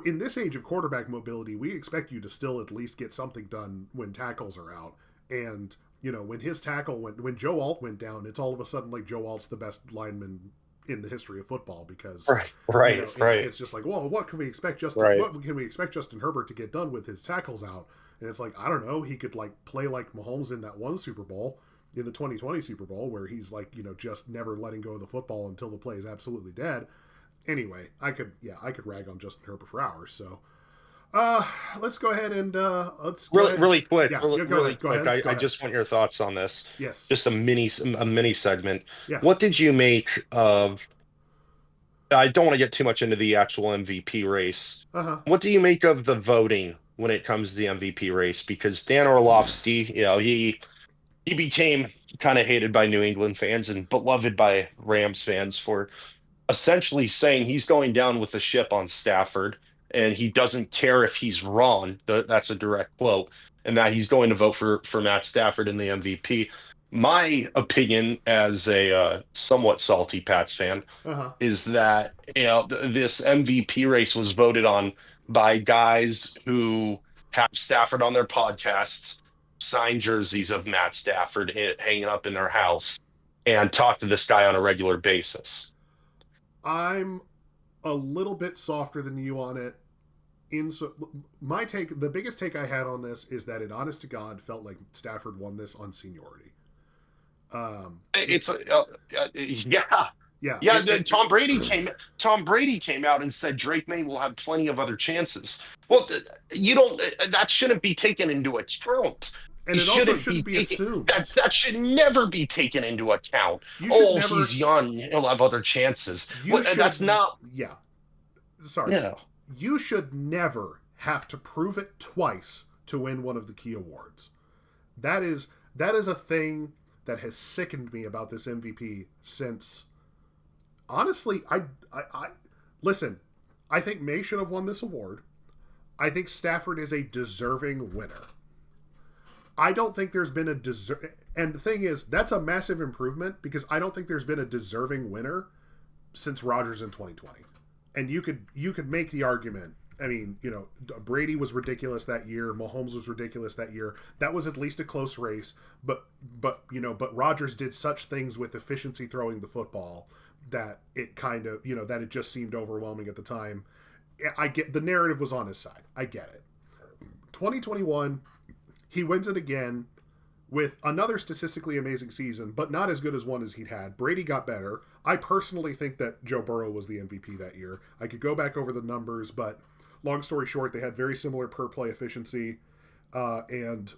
Speaker 1: in this age of quarterback mobility, we expect you to still at least get something done when tackles are out. And you know, when when Joe Alt went down, it's all of a sudden like Joe Alt's the best lineman in the history of football because it's just like, well, what can we expect Justin Herbert to get done with his tackles out? And it's like, I don't know, he could like play like Mahomes in that one Super Bowl, in the 2020 Super Bowl, where he's like, you know, just never letting go of the football until the play is absolutely dead. Anyway, I could rag on Justin Herbert for hours. So let's go ahead and
Speaker 2: really quick.
Speaker 1: Go ahead.
Speaker 2: I just want your thoughts on this.
Speaker 1: Yes.
Speaker 2: Just a mini segment.
Speaker 1: Yeah.
Speaker 2: What did you make of? I don't want to get too much into the actual MVP race. What do you make of the voting when it comes to the MVP race? Because Dan Orlovsky, you know, he became kind of hated by New England fans and beloved by Rams fans for essentially saying he's going down with the ship on Stafford and he doesn't care if he's wrong. That's a direct quote, and that he's going to vote for Matt Stafford in the MVP. My opinion as a somewhat salty Pats fan is that, you know, this MVP race was voted on by guys who have Stafford on their podcasts, sign jerseys of Matt Stafford hanging up in their house, and talk to this guy on a regular basis.
Speaker 1: I'm a little bit softer than you on it. The biggest take I had on this is that it, honest to God, felt like Stafford won this on seniority.
Speaker 2: Tom Brady came out and said Drake May will have plenty of other chances. Well, that shouldn't be taken into account.
Speaker 1: And it also shouldn't be assumed.
Speaker 2: That should never be taken into account. He's young, he'll have other chances. That's not.
Speaker 1: Yeah. Sorry. Yeah. You should never have to prove it twice to win one of the key awards. That is a thing that has sickened me about this MVP since. Honestly, I listen. I think May should have won this award. I think Stafford is a deserving winner. I don't think there's been and the thing is, that's a massive improvement because I don't think there's been a deserving winner since Rodgers in 2020. And you could make the argument. I mean, you know, Brady was ridiculous that year. Mahomes was ridiculous that year. That was at least a close race. But Rodgers did such things with efficiency throwing the football that it kind of, you know, that it just seemed overwhelming at the time. I get the narrative was on his side. I get it. 2021, he wins it again with another statistically amazing season, but not as good as one as he'd had. Brady got better. I personally think that Joe Burrow was the MVP that year. I could go back over the numbers, but long story short, they had very similar per play efficiency. And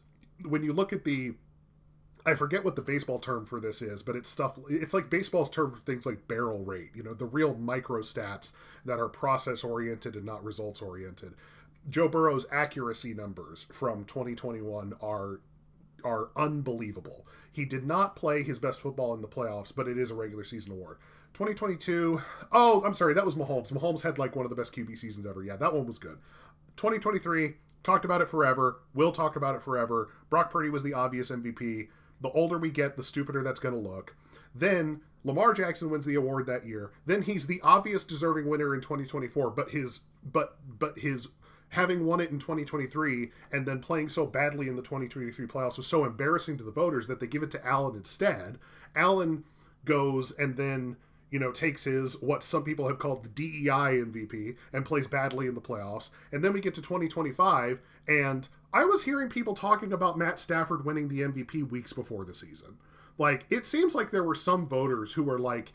Speaker 1: when you look at I forget what the baseball term for this is, but it's like baseball's term for things like barrel rate, you know, the real micro stats that are process oriented and not results oriented. Joe Burrow's accuracy numbers from 2021 are unbelievable. He did not play his best football in the playoffs, but it is a regular season award. 2022, I'm sorry, that was Mahomes. Mahomes had like one of the best QB seasons ever. Yeah, that one was good. 2023, talked about it forever. We'll talk about it forever. Brock Purdy was the obvious MVP. The older we get, the stupider that's going to look. Then Lamar Jackson wins the award that year. Then he's the obvious deserving winner in 2024, but his having won it in 2023 and then playing so badly in the 2023 playoffs was so embarrassing to the voters that they give it to Allen instead. Allen goes and then, takes his, what some people have called the DEI MVP, and plays badly in the playoffs. And then we get to 2025, and I was hearing people talking about Matt Stafford winning the MVP weeks before the season. Like, it seems like there were some voters who were like,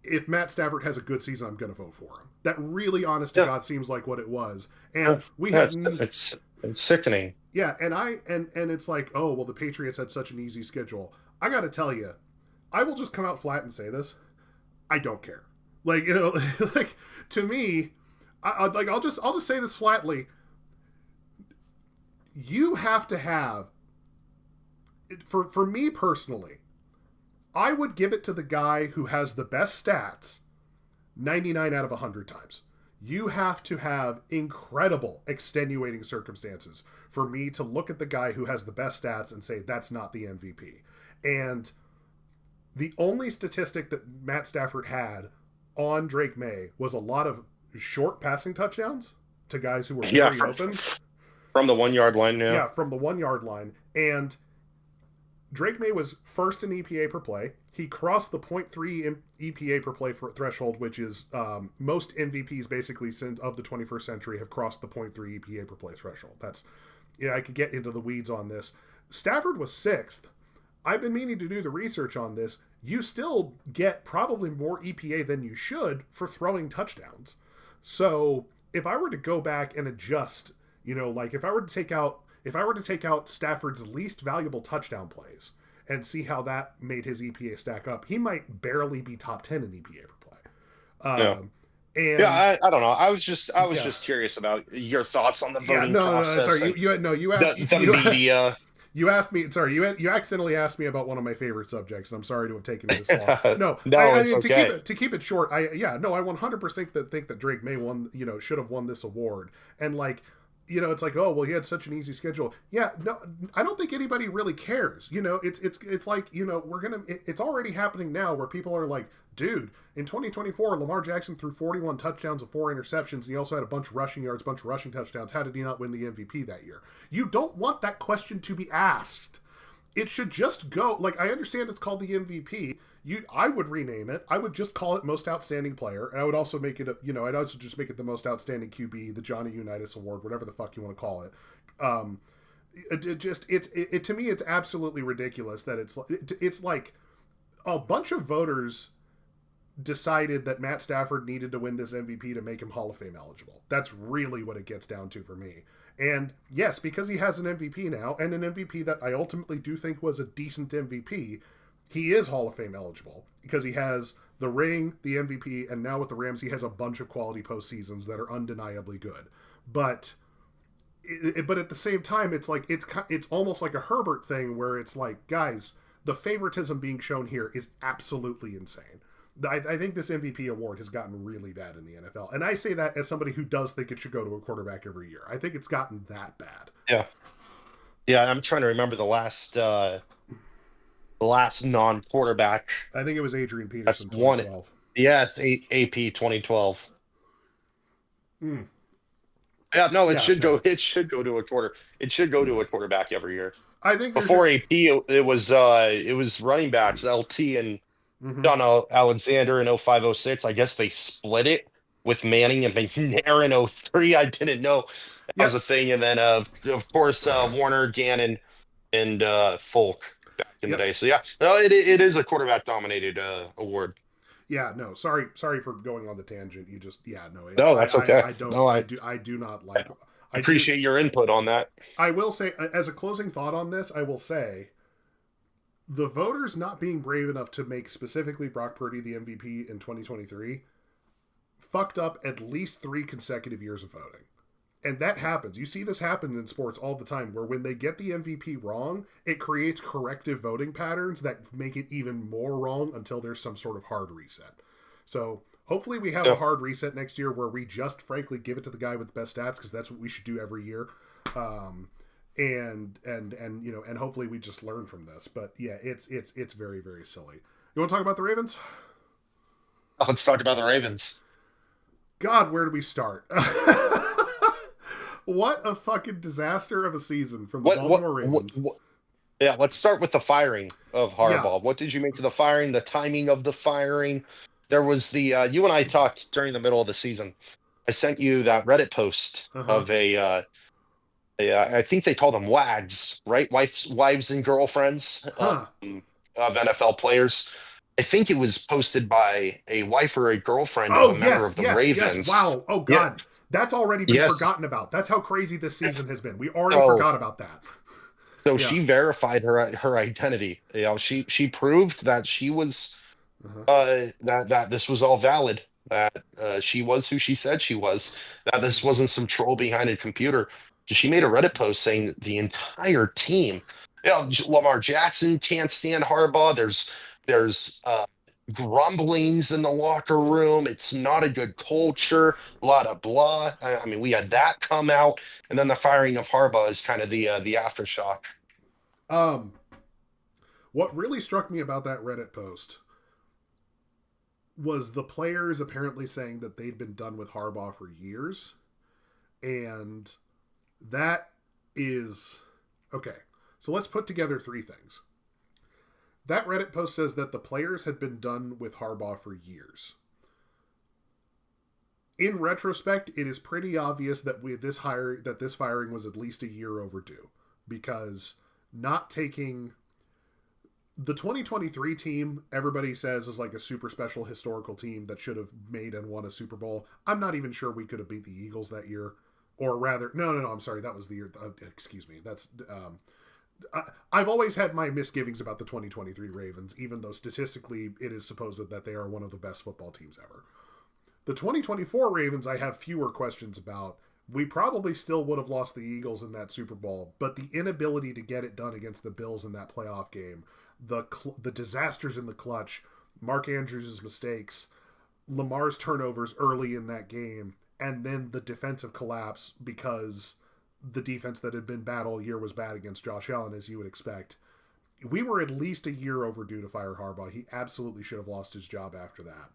Speaker 1: if Matt Stafford has a good season, I'm going to vote for him. That really, honest to God, seems like what it was. And we had...
Speaker 2: It's sickening.
Speaker 1: Yeah, and it's like, oh, well, the Patriots had such an easy schedule. I got to tell you, I will just come out flat and say this. I don't care. Like, like, to me, I'll just say this flatly. You have to have, for me personally, I would give it to the guy who has the best stats 99 out of 100 times. You have to have incredible extenuating circumstances for me to look at the guy who has the best stats and say that's not the MVP. And the only statistic that Matt Stafford had on Drake May was a lot of short passing touchdowns to guys who were very open.
Speaker 2: From the 1 yard line now.
Speaker 1: Yeah, from the 1 yard line. And Drake May was first in EPA per play. He crossed the 0.3 EPA per play threshold, which is most MVPs basically of the 21st century have crossed the 0.3 EPA per play threshold. I could get into the weeds on this. Stafford was sixth. I've been meaning to do the research on this. You still get probably more EPA than you should for throwing touchdowns. So if I were to go back and adjust, like if I were to take out Stafford's least valuable touchdown plays and see how that made his EPA stack up, he might barely be top 10 in EPA per play.
Speaker 2: I don't know. I was just curious about your thoughts on the voting process.
Speaker 1: Sorry, you asked
Speaker 2: the media.
Speaker 1: You asked me. Sorry, you accidentally asked me about one of my favorite subjects, and I'm sorry to have taken this long.
Speaker 2: It's okay.
Speaker 1: To keep it short, I 100% think that Drake May should have won this award, and it's like, oh, well, he had such an easy schedule. Yeah, no, I don't think anybody really cares. It's like, it's already happening now where people are like, dude, in 2024, Lamar Jackson threw 41 touchdowns and 4 interceptions, and he also had a bunch of rushing yards, a bunch of rushing touchdowns. How did he not win the MVP that year? You don't want that question to be asked. It should just go, I understand it's called the MVP. I would rename it. I would just call it Most Outstanding Player, and I would also make it, I'd also just make it the Most Outstanding QB, the Johnny Unitas Award, whatever the fuck you want to call it. To me, it's absolutely ridiculous that it's like a bunch of voters decided that Matt Stafford needed to win this MVP to make him Hall of Fame eligible. That's really what it gets down to for me. And yes, because he has an MVP now, and an MVP that I ultimately do think was a decent MVP, he is Hall of Fame eligible because he has the ring, the MVP, and now with the Rams, he has a bunch of quality postseasons that are undeniably good. But at the same time, it's almost like a Herbert thing where it's like, guys, the favoritism being shown here is absolutely insane. I think this MVP award has gotten really bad in the NFL. And I say that as somebody who does think it should go to a quarterback every year. I think it's gotten that bad.
Speaker 2: Yeah. Yeah, I'm trying to remember the last non-quarterback.
Speaker 1: I think it was Adrian Peterson,
Speaker 2: That's 2012. Yes, AP 2012. Yeah, no, it should go to a quarter. It should go to a quarterback every year.
Speaker 1: I think
Speaker 2: before AP, it was running backs, LT and John Alexander in 05-06. I guess they split it with Manning and McNair in 03. I didn't know that was a thing. And then, of course, Warner, Gannon, and Folk back in the day. So, yeah, no, it is a quarterback-dominated award.
Speaker 1: Yeah, no, sorry for going on the tangent. You just,
Speaker 2: no, that's okay.
Speaker 1: I do not like.
Speaker 2: I appreciate your input on that.
Speaker 1: I will say, as a closing thought on this, I will say, the voters not being brave enough to make specifically Brock Purdy the MVP in 2023 fucked up at least 3 consecutive years of voting. And that happens. You see this happen in sports all the time, where when they get the MVP wrong, it creates corrective voting patterns that make it even more wrong until there's some sort of hard reset. So hopefully we have a hard reset next year where we just frankly give it to the guy with the best stats, because that's what we should do every year. And hopefully we just learn from this. But yeah, it's very, very silly. You want to talk about the Ravens?
Speaker 2: Let's talk about the Ravens.
Speaker 1: God, where do we start? What a fucking disaster of a season from the Baltimore Ravens.
Speaker 2: Yeah, let's start with the firing of
Speaker 1: Yeah.
Speaker 2: Harbaugh. What did you make of the firing? The timing of the firing? There was you and I talked during the middle of the season. I sent you that Reddit post
Speaker 1: Uh huh.
Speaker 2: of I think they call them WAGs, right? Wives and girlfriends
Speaker 1: Huh.
Speaker 2: of NFL players. I think it was posted by a wife or a girlfriend of a
Speaker 1: Oh,
Speaker 2: member
Speaker 1: yes,
Speaker 2: of the
Speaker 1: yes, yes.
Speaker 2: Ravens.
Speaker 1: Wow. Oh,
Speaker 2: Yeah,
Speaker 1: God. That's already been
Speaker 2: yes.
Speaker 1: forgotten about. That's how crazy this season has been. We already
Speaker 2: So
Speaker 1: forgot about that.
Speaker 2: so
Speaker 1: Yeah.
Speaker 2: she verified her identity. She proved that she was
Speaker 1: Uh-huh.
Speaker 2: that this was all valid, that she was who she said she was, that this wasn't some troll behind a computer. She made a Reddit post saying that the entire team, Lamar Jackson can't stand Harbaugh. There's grumblings in the locker room. It's not a good culture. A lot of blah. I mean, we had that come out, and then the firing of Harbaugh is kind of the aftershock.
Speaker 1: Um, what really struck me about that Reddit post was the players apparently saying that they'd been done with Harbaugh for years. And that is okay. So let's put together three things. That Reddit post says that the players had been done with Harbaugh for years. In retrospect, it is pretty obvious that this firing was at least a year overdue, because not taking the 2023 team, everybody says, is like a super special historical team that should have made and won a Super Bowl. I'm not even sure we could have beat the Eagles that year. Or rather, no, I'm sorry. That was the year. Excuse me. I've always had my misgivings about the 2023 Ravens, even though statistically it is supposed that they are one of the best football teams ever. The 2024 Ravens, I have fewer questions about. We probably still would have lost the Eagles in that Super Bowl, but the inability to get it done against the Bills in that playoff game, the disasters in the clutch, Mark Andrews' mistakes, Lamar's turnovers early in that game, and then the defensive collapse because the defense that had been bad all year was bad against Josh Allen, as you would expect. We were at least a year overdue to fire Harbaugh. He absolutely should have lost his job after that.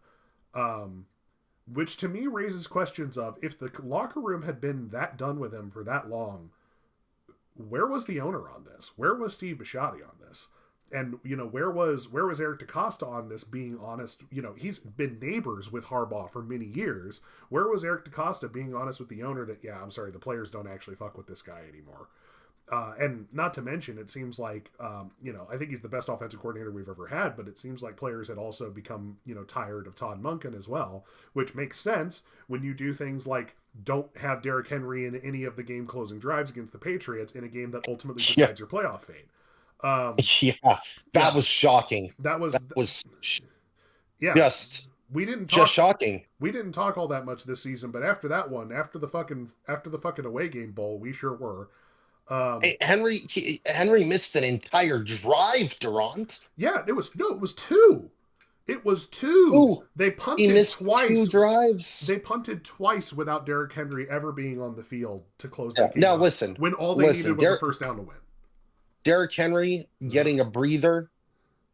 Speaker 1: Which to me raises questions of, if the locker room had been that done with him for that long, where was the owner on this? Where was Steve Bisciotti on this? And, where was Eric DeCosta on this, being honest? He's been neighbors with Harbaugh for many years. Where was Eric DeCosta being honest with the owner that, yeah, I'm sorry, the players don't actually fuck with this guy anymore? And not to mention, it seems like, I think he's the best offensive coordinator we've ever had, but it seems like players had also become, tired of Todd Monken as well, which makes sense when you do things like don't have Derrick Henry in any of the game-closing drives against the Patriots in a game that ultimately
Speaker 2: Yeah,
Speaker 1: decides your playoff fate. Um,
Speaker 2: yeah, that
Speaker 1: yeah,
Speaker 2: was shocking.
Speaker 1: that
Speaker 2: That
Speaker 1: was,
Speaker 2: was
Speaker 1: yeah.
Speaker 2: just
Speaker 1: We didn't
Speaker 2: just
Speaker 1: talk.
Speaker 2: shocking.
Speaker 1: We didn't talk all that much this season, but after that one, after the fucking away game bowl, we sure were. Um,
Speaker 2: Hey, Henry missed an entire drive, Durant.
Speaker 1: yeah, it was no, it was two. It was two.
Speaker 2: Ooh,
Speaker 1: They
Speaker 2: he
Speaker 1: punted
Speaker 2: missed two
Speaker 1: twice.
Speaker 2: drives.
Speaker 1: They punted twice without Derrick Henry ever being on the field to close
Speaker 2: Yeah.
Speaker 1: that game
Speaker 2: Now
Speaker 1: out,
Speaker 2: listen,
Speaker 1: when all they needed
Speaker 2: listen.
Speaker 1: was a first down to win.
Speaker 2: Derrick Henry
Speaker 1: Uh-huh.
Speaker 2: getting a breather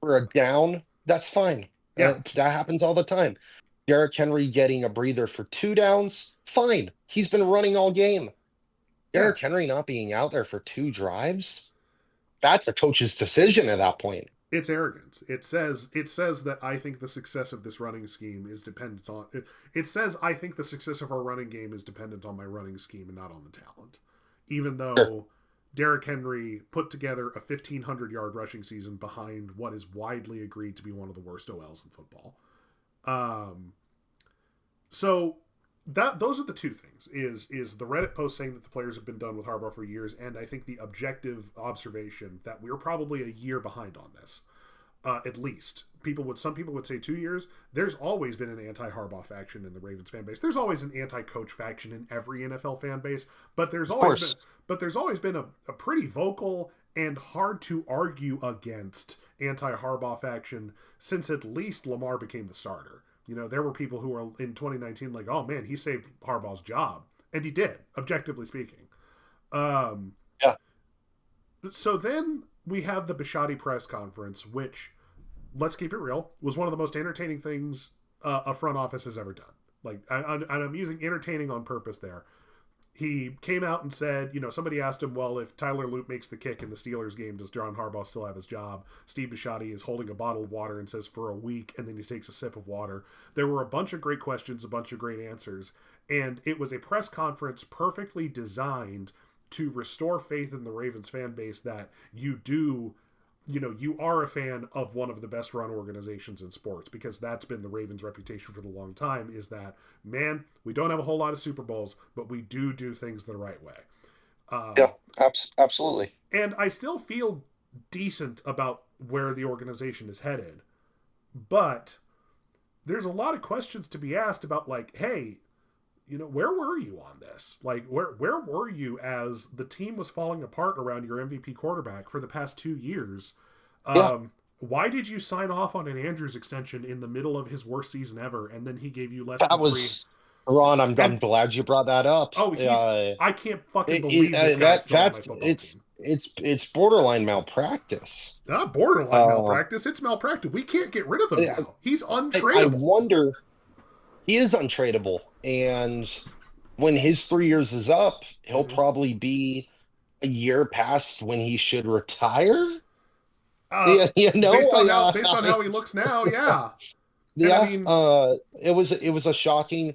Speaker 2: for a down. That's fine.
Speaker 1: Yeah,
Speaker 2: That happens all the time. Derrick Henry getting a breather for two downs. Fine. He's been running all game.
Speaker 1: yeah.
Speaker 2: Derrick Henry not being out there for two drives. That's a coach's decision at that point.
Speaker 1: It's arrogance. It says that I think the success of this running scheme is dependent on it. It says I think the success of our running game is dependent on my running scheme and not on the talent. Even
Speaker 2: Sure.
Speaker 1: though Derrick Henry put together a 1,500-yard rushing season behind what is widely agreed to be one of the worst OLs in football. Um, so those are the two things: is the Reddit post saying that the players have been done with Harbaugh for years, and I think the objective observation that we're probably a year behind on this. At least some people would say 2 years. There's always been an anti-Harbaugh faction in the Ravens fan base. There's always an anti-coach faction in every NFL fan base, but there's
Speaker 2: Of
Speaker 1: always been
Speaker 2: course.
Speaker 1: a pretty vocal and hard to argue against anti-Harbaugh faction since at least Lamar became the starter. There were people who were in 2019 like, oh man, he saved Harbaugh's job, and he did, objectively speaking. Um,
Speaker 2: Yeah.
Speaker 1: so then we have the Bisciotti press conference, which let's keep it real, was one of the most entertaining things a front office has ever done. Like, I'm using entertaining on purpose there. He came out and said, somebody asked him, well, if Tyler Loop makes the kick in the Steelers game, does John Harbaugh still have his job? Steve Bisciotti is holding a bottle of water and says, for a week, and then he takes a sip of water. There were a bunch of great questions, a bunch of great answers, and it was a press conference perfectly designed to restore faith in the Ravens fan base that you are a fan of one of the best run organizations in sports, because that's been the Ravens' reputation for the long time, is that, man, we don't have a whole lot of Super Bowls, but we do things the right way.
Speaker 2: Yeah, absolutely.
Speaker 1: And I still feel decent about where the organization is headed, but there's a lot of questions to be asked about, like, hey, where were you on this? Like, where were you as the team was falling apart around your MVP quarterback for the past 2 years?
Speaker 2: Yeah.
Speaker 1: Why did you sign off on an Andrews extension in the middle of his worst season ever, and then he gave you less
Speaker 2: That
Speaker 1: than three?
Speaker 2: was Ron. I'm
Speaker 1: And
Speaker 2: glad you brought that up.
Speaker 1: oh, I can't fucking believe this guy's
Speaker 2: That
Speaker 1: still on my
Speaker 2: that's
Speaker 1: football team.
Speaker 2: it's borderline malpractice.
Speaker 1: Borderline
Speaker 2: Uh,
Speaker 1: malpractice. It's malpractice. We can't get rid of him
Speaker 2: I,
Speaker 1: now. He's
Speaker 2: I
Speaker 1: untradeable.
Speaker 2: wonder. He is untradeable, and when his 3 years is up, he'll
Speaker 1: Mm-hmm.
Speaker 2: probably be a year past when he should retire.
Speaker 1: Uh,
Speaker 2: Yeah,
Speaker 1: based on how he looks now, yeah. And I
Speaker 2: yeah.
Speaker 1: mean,
Speaker 2: It was a shocking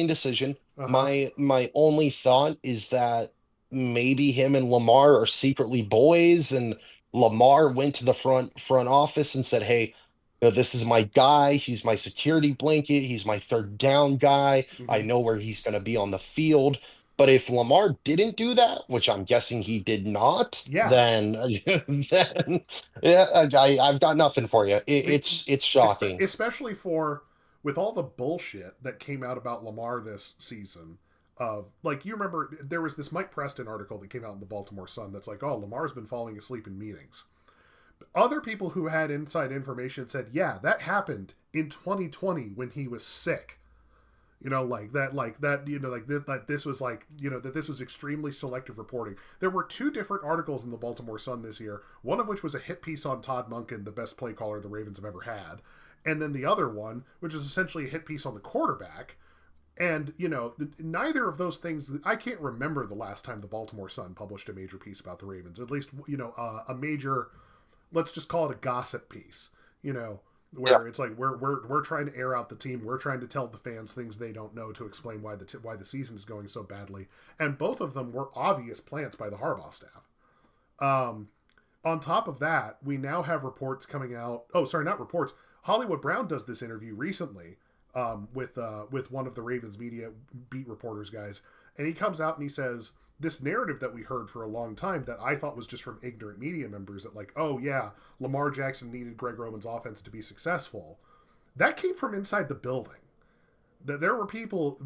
Speaker 2: decision.
Speaker 1: uh huh.
Speaker 2: My only thought is that maybe him and Lamar are secretly boys, and Lamar went to the front office and said, "Hey, this is my guy. He's my security blanket. He's my third down guy. I
Speaker 1: Mm-hmm.
Speaker 2: know where he's going to be on the field." But if Lamar didn't do that, which I'm guessing he did not,
Speaker 1: Yeah.
Speaker 2: then then yeah, I've got nothing for you.
Speaker 1: The
Speaker 2: It's shocking.
Speaker 1: especially for with all the bullshit that came out about Lamar this season. Of, like, you remember there was this Mike Preston article that came out in the Baltimore Sun that's like, oh, Lamar's been falling asleep in meetings. Other people who had inside information said, yeah, that happened in 2020 when he was sick. That this was like, that this was extremely selective reporting. There were two different articles in the Baltimore Sun this year, one of which was a hit piece on Todd Monken, the best play caller the Ravens have ever had, and then the other one, which is essentially a hit piece on the quarterback. And, neither of those things, I can't remember the last time the Baltimore Sun published a major piece about the Ravens. At least, a major, let's just call it a gossip piece,
Speaker 2: Yeah.
Speaker 1: where it's like we're trying to air out the team, we're trying to tell the fans things they don't know to explain why the season is going so badly. And both of them were obvious plants by the Harbaugh staff. On top of that, we now have reports coming out. Oh, sorry, not reports. Hollywood Brown does this interview recently with one of the Ravens media beat reporters guys, and he comes out and he says this narrative that we heard for a long time that I thought was just from ignorant media members that, like, oh yeah, Lamar Jackson needed Greg Roman's offense to be successful. That came from inside the building. That there were people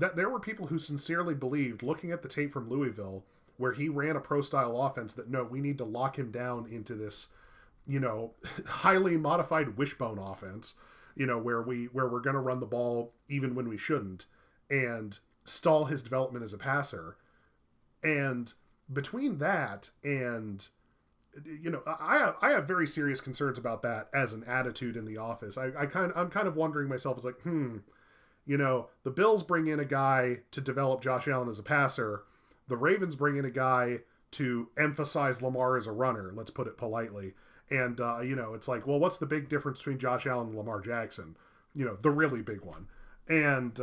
Speaker 1: who sincerely believed, looking at the tape from Louisville, where he ran a pro style offense, that no, we need to lock him down into this, highly modified wishbone offense, where we're going to run the ball even when we shouldn't, and stall his development as a passer. And between that and, I have very serious concerns about that as an attitude in the office. I'm kind of wondering myself, it's like, the Bills bring in a guy to develop Josh Allen as a passer. The Ravens bring in a guy to emphasize Lamar as a runner. Let's put it politely. And, it's like, well, what's the big difference between Josh Allen and Lamar Jackson? The really big one. And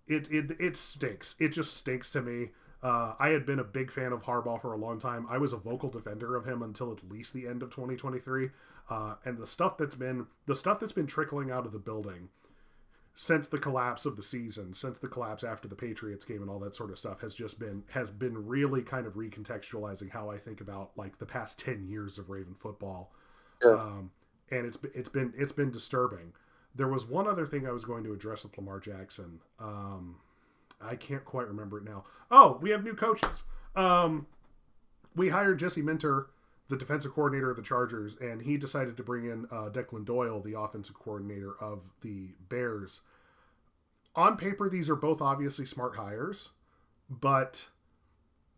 Speaker 1: it stinks. It just stinks to me. I had been a big fan of Harbaugh for a long time. I was a vocal defender of him until at least the end of 2023. And the stuff that's been trickling out of the building since the collapse of the season, since the collapse after the Patriots game and all that sort of stuff, has been really kind of recontextualizing how I think about, like, the past 10 years of Raven football.
Speaker 2: Sure.
Speaker 1: And it's been disturbing. There was one other thing I was going to address with Lamar Jackson. I can't quite remember it now. Oh, we have new coaches. We hired Jesse Minter, the defensive coordinator of the Chargers, and he decided to bring in Declan Doyle, the offensive coordinator of the Bears. On paper, these are both obviously smart hires, but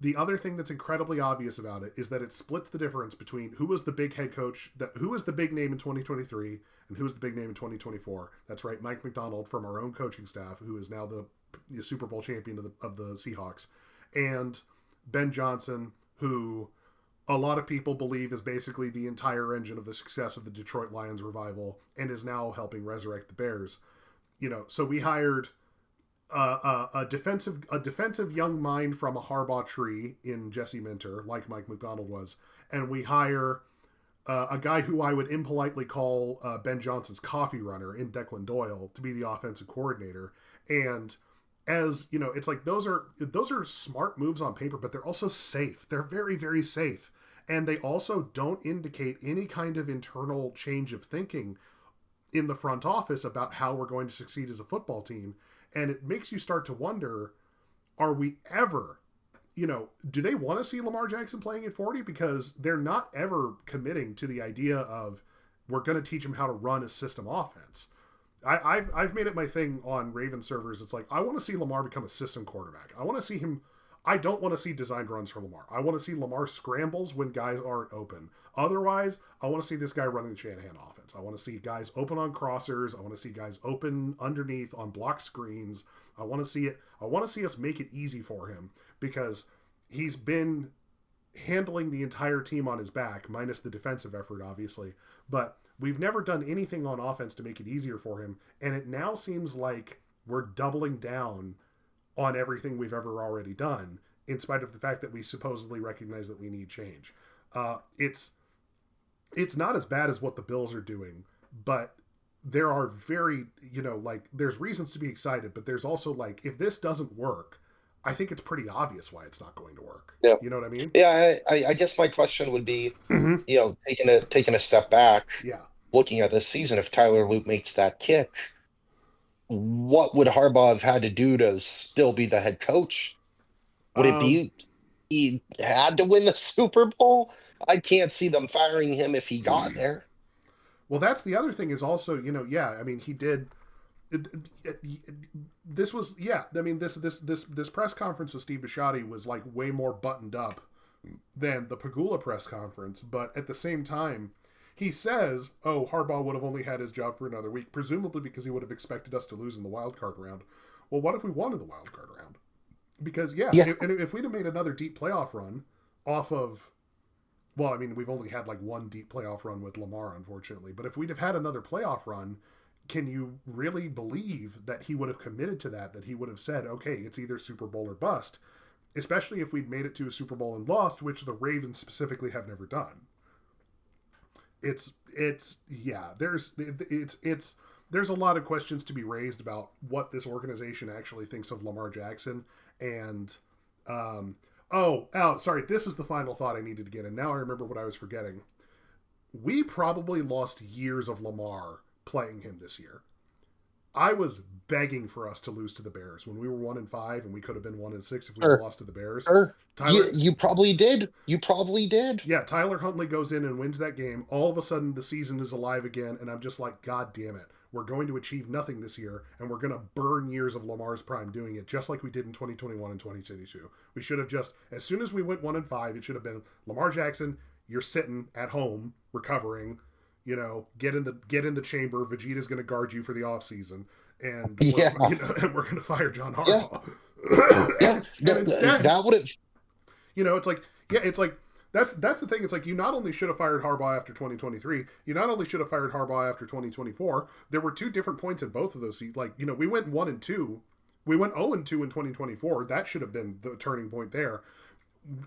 Speaker 1: The other thing that's incredibly obvious about it is that it splits the difference between who was the big head coach, who was the big name in 2023, and who was the big name in 2024. That's right, Mike McDonald from our own coaching staff, who is now the Super Bowl champion of the Seahawks, and Ben Johnson, who a lot of people believe is basically the entire engine of the success of the Detroit Lions revival and is now helping resurrect the Bears. So we hired a defensive young mind from a Harbaugh tree in Jesse Minter, like Mike McDonald was, and we hire a guy who I would impolitely call Ben Johnson's coffee runner in Declan Doyle to be the offensive coordinator. And as you know, it's like those are smart moves on paper, but they're also safe. They're very, very safe, and they also don't indicate any kind of internal change of thinking in the front office about how we're going to succeed as a football team. And it makes you start to wonder, are we ever, do they want to see Lamar Jackson playing at 40? Because they're not ever committing to the idea of we're going to teach him how to run a system offense. I've made it my thing on Raven servers. It's like, I want to see Lamar become a system quarterback. I want to see him. I don't want to see designed runs from Lamar. I want to see Lamar scrambles when guys aren't open. Otherwise, I want to see this guy running the Shanahan offense. I want to see guys open on crossers. I want to see guys open underneath on block screens. I want to see it. I want to see us make it easy for him because he's been handling the entire team on his back, minus the defensive effort, obviously. But we've never done anything on offense to make it easier for him. And it now seems like we're doubling down on everything we've ever already done, in spite of the fact that we supposedly recognize that we need change. It's not as bad as what the Bills are doing, but there are there's reasons to be excited, but there's also if this doesn't work, I think it's pretty obvious why it's not going to work.
Speaker 2: Yeah.
Speaker 1: You know what I mean?
Speaker 2: Yeah, I guess my question would be,
Speaker 1: Mm-hmm.
Speaker 2: taking a step back,
Speaker 1: Yeah.
Speaker 2: looking at this season, if Tyler Luke makes that kick, what would Harbaugh have had to do to still be the head coach? Would it
Speaker 1: Um,
Speaker 2: be he had to win the Super Bowl? I can't see them firing him if he got there.
Speaker 1: well, that's the other thing is also, yeah, I mean, he did. This was, yeah, I mean, this press conference with Steve Bisciotti was way more buttoned up than the Pagula press conference, but at the same time, he says, "Oh, Harbaugh would have only had his job for another week, presumably because he would have expected us to lose in the wild card round." Well, what if we won in the wild card round? Because yeah,
Speaker 2: Yeah.
Speaker 1: if we'd have made another deep playoff run off of, well, I mean, we've only had one deep playoff run with Lamar, unfortunately. But if we'd have had another playoff run, can you really believe that he would have committed to that? That he would have said, "Okay, it's either Super Bowl or bust," especially if we'd made it to a Super Bowl and lost, which the Ravens specifically have never done. It's yeah. There's a lot of questions to be raised about what this organization actually thinks of Lamar Jackson. And sorry, this is the final thought I needed to get in. Now I remember what I was forgetting. We probably lost years of Lamar playing him this year. I was begging for us to lose to the Bears when we were 1-5, and we could have been 1-6 if we had
Speaker 2: Sure.
Speaker 1: lost to the Bears.
Speaker 2: Sure. You,
Speaker 1: Tyler,
Speaker 2: you probably did. You probably did.
Speaker 1: yeah, Tyler Huntley goes in and wins that game. All of a sudden, the season is alive again, and I'm just like, God damn it. We're going to achieve nothing this year, and we're going to burn years of Lamar's prime doing it, just like we did in 2021 and 2022. We should have just, as soon as we went 1-5, it should have been Lamar Jackson. You're sitting at home recovering. Get in the chamber. Vegeta's going to guard you for the offseason, and
Speaker 2: Yeah.
Speaker 1: and we're going to fire John
Speaker 2: Yeah.
Speaker 1: Harbaugh.
Speaker 2: Yeah.
Speaker 1: and instead,
Speaker 2: That would have.
Speaker 1: it's like, yeah, it's like that's the thing. It's like you not only should have fired Harbaugh after 2023, you not only should have fired Harbaugh after 2024. There were two different points in both of those. We went 1-2, we went 0-2 in 2024. That should have been the turning point there.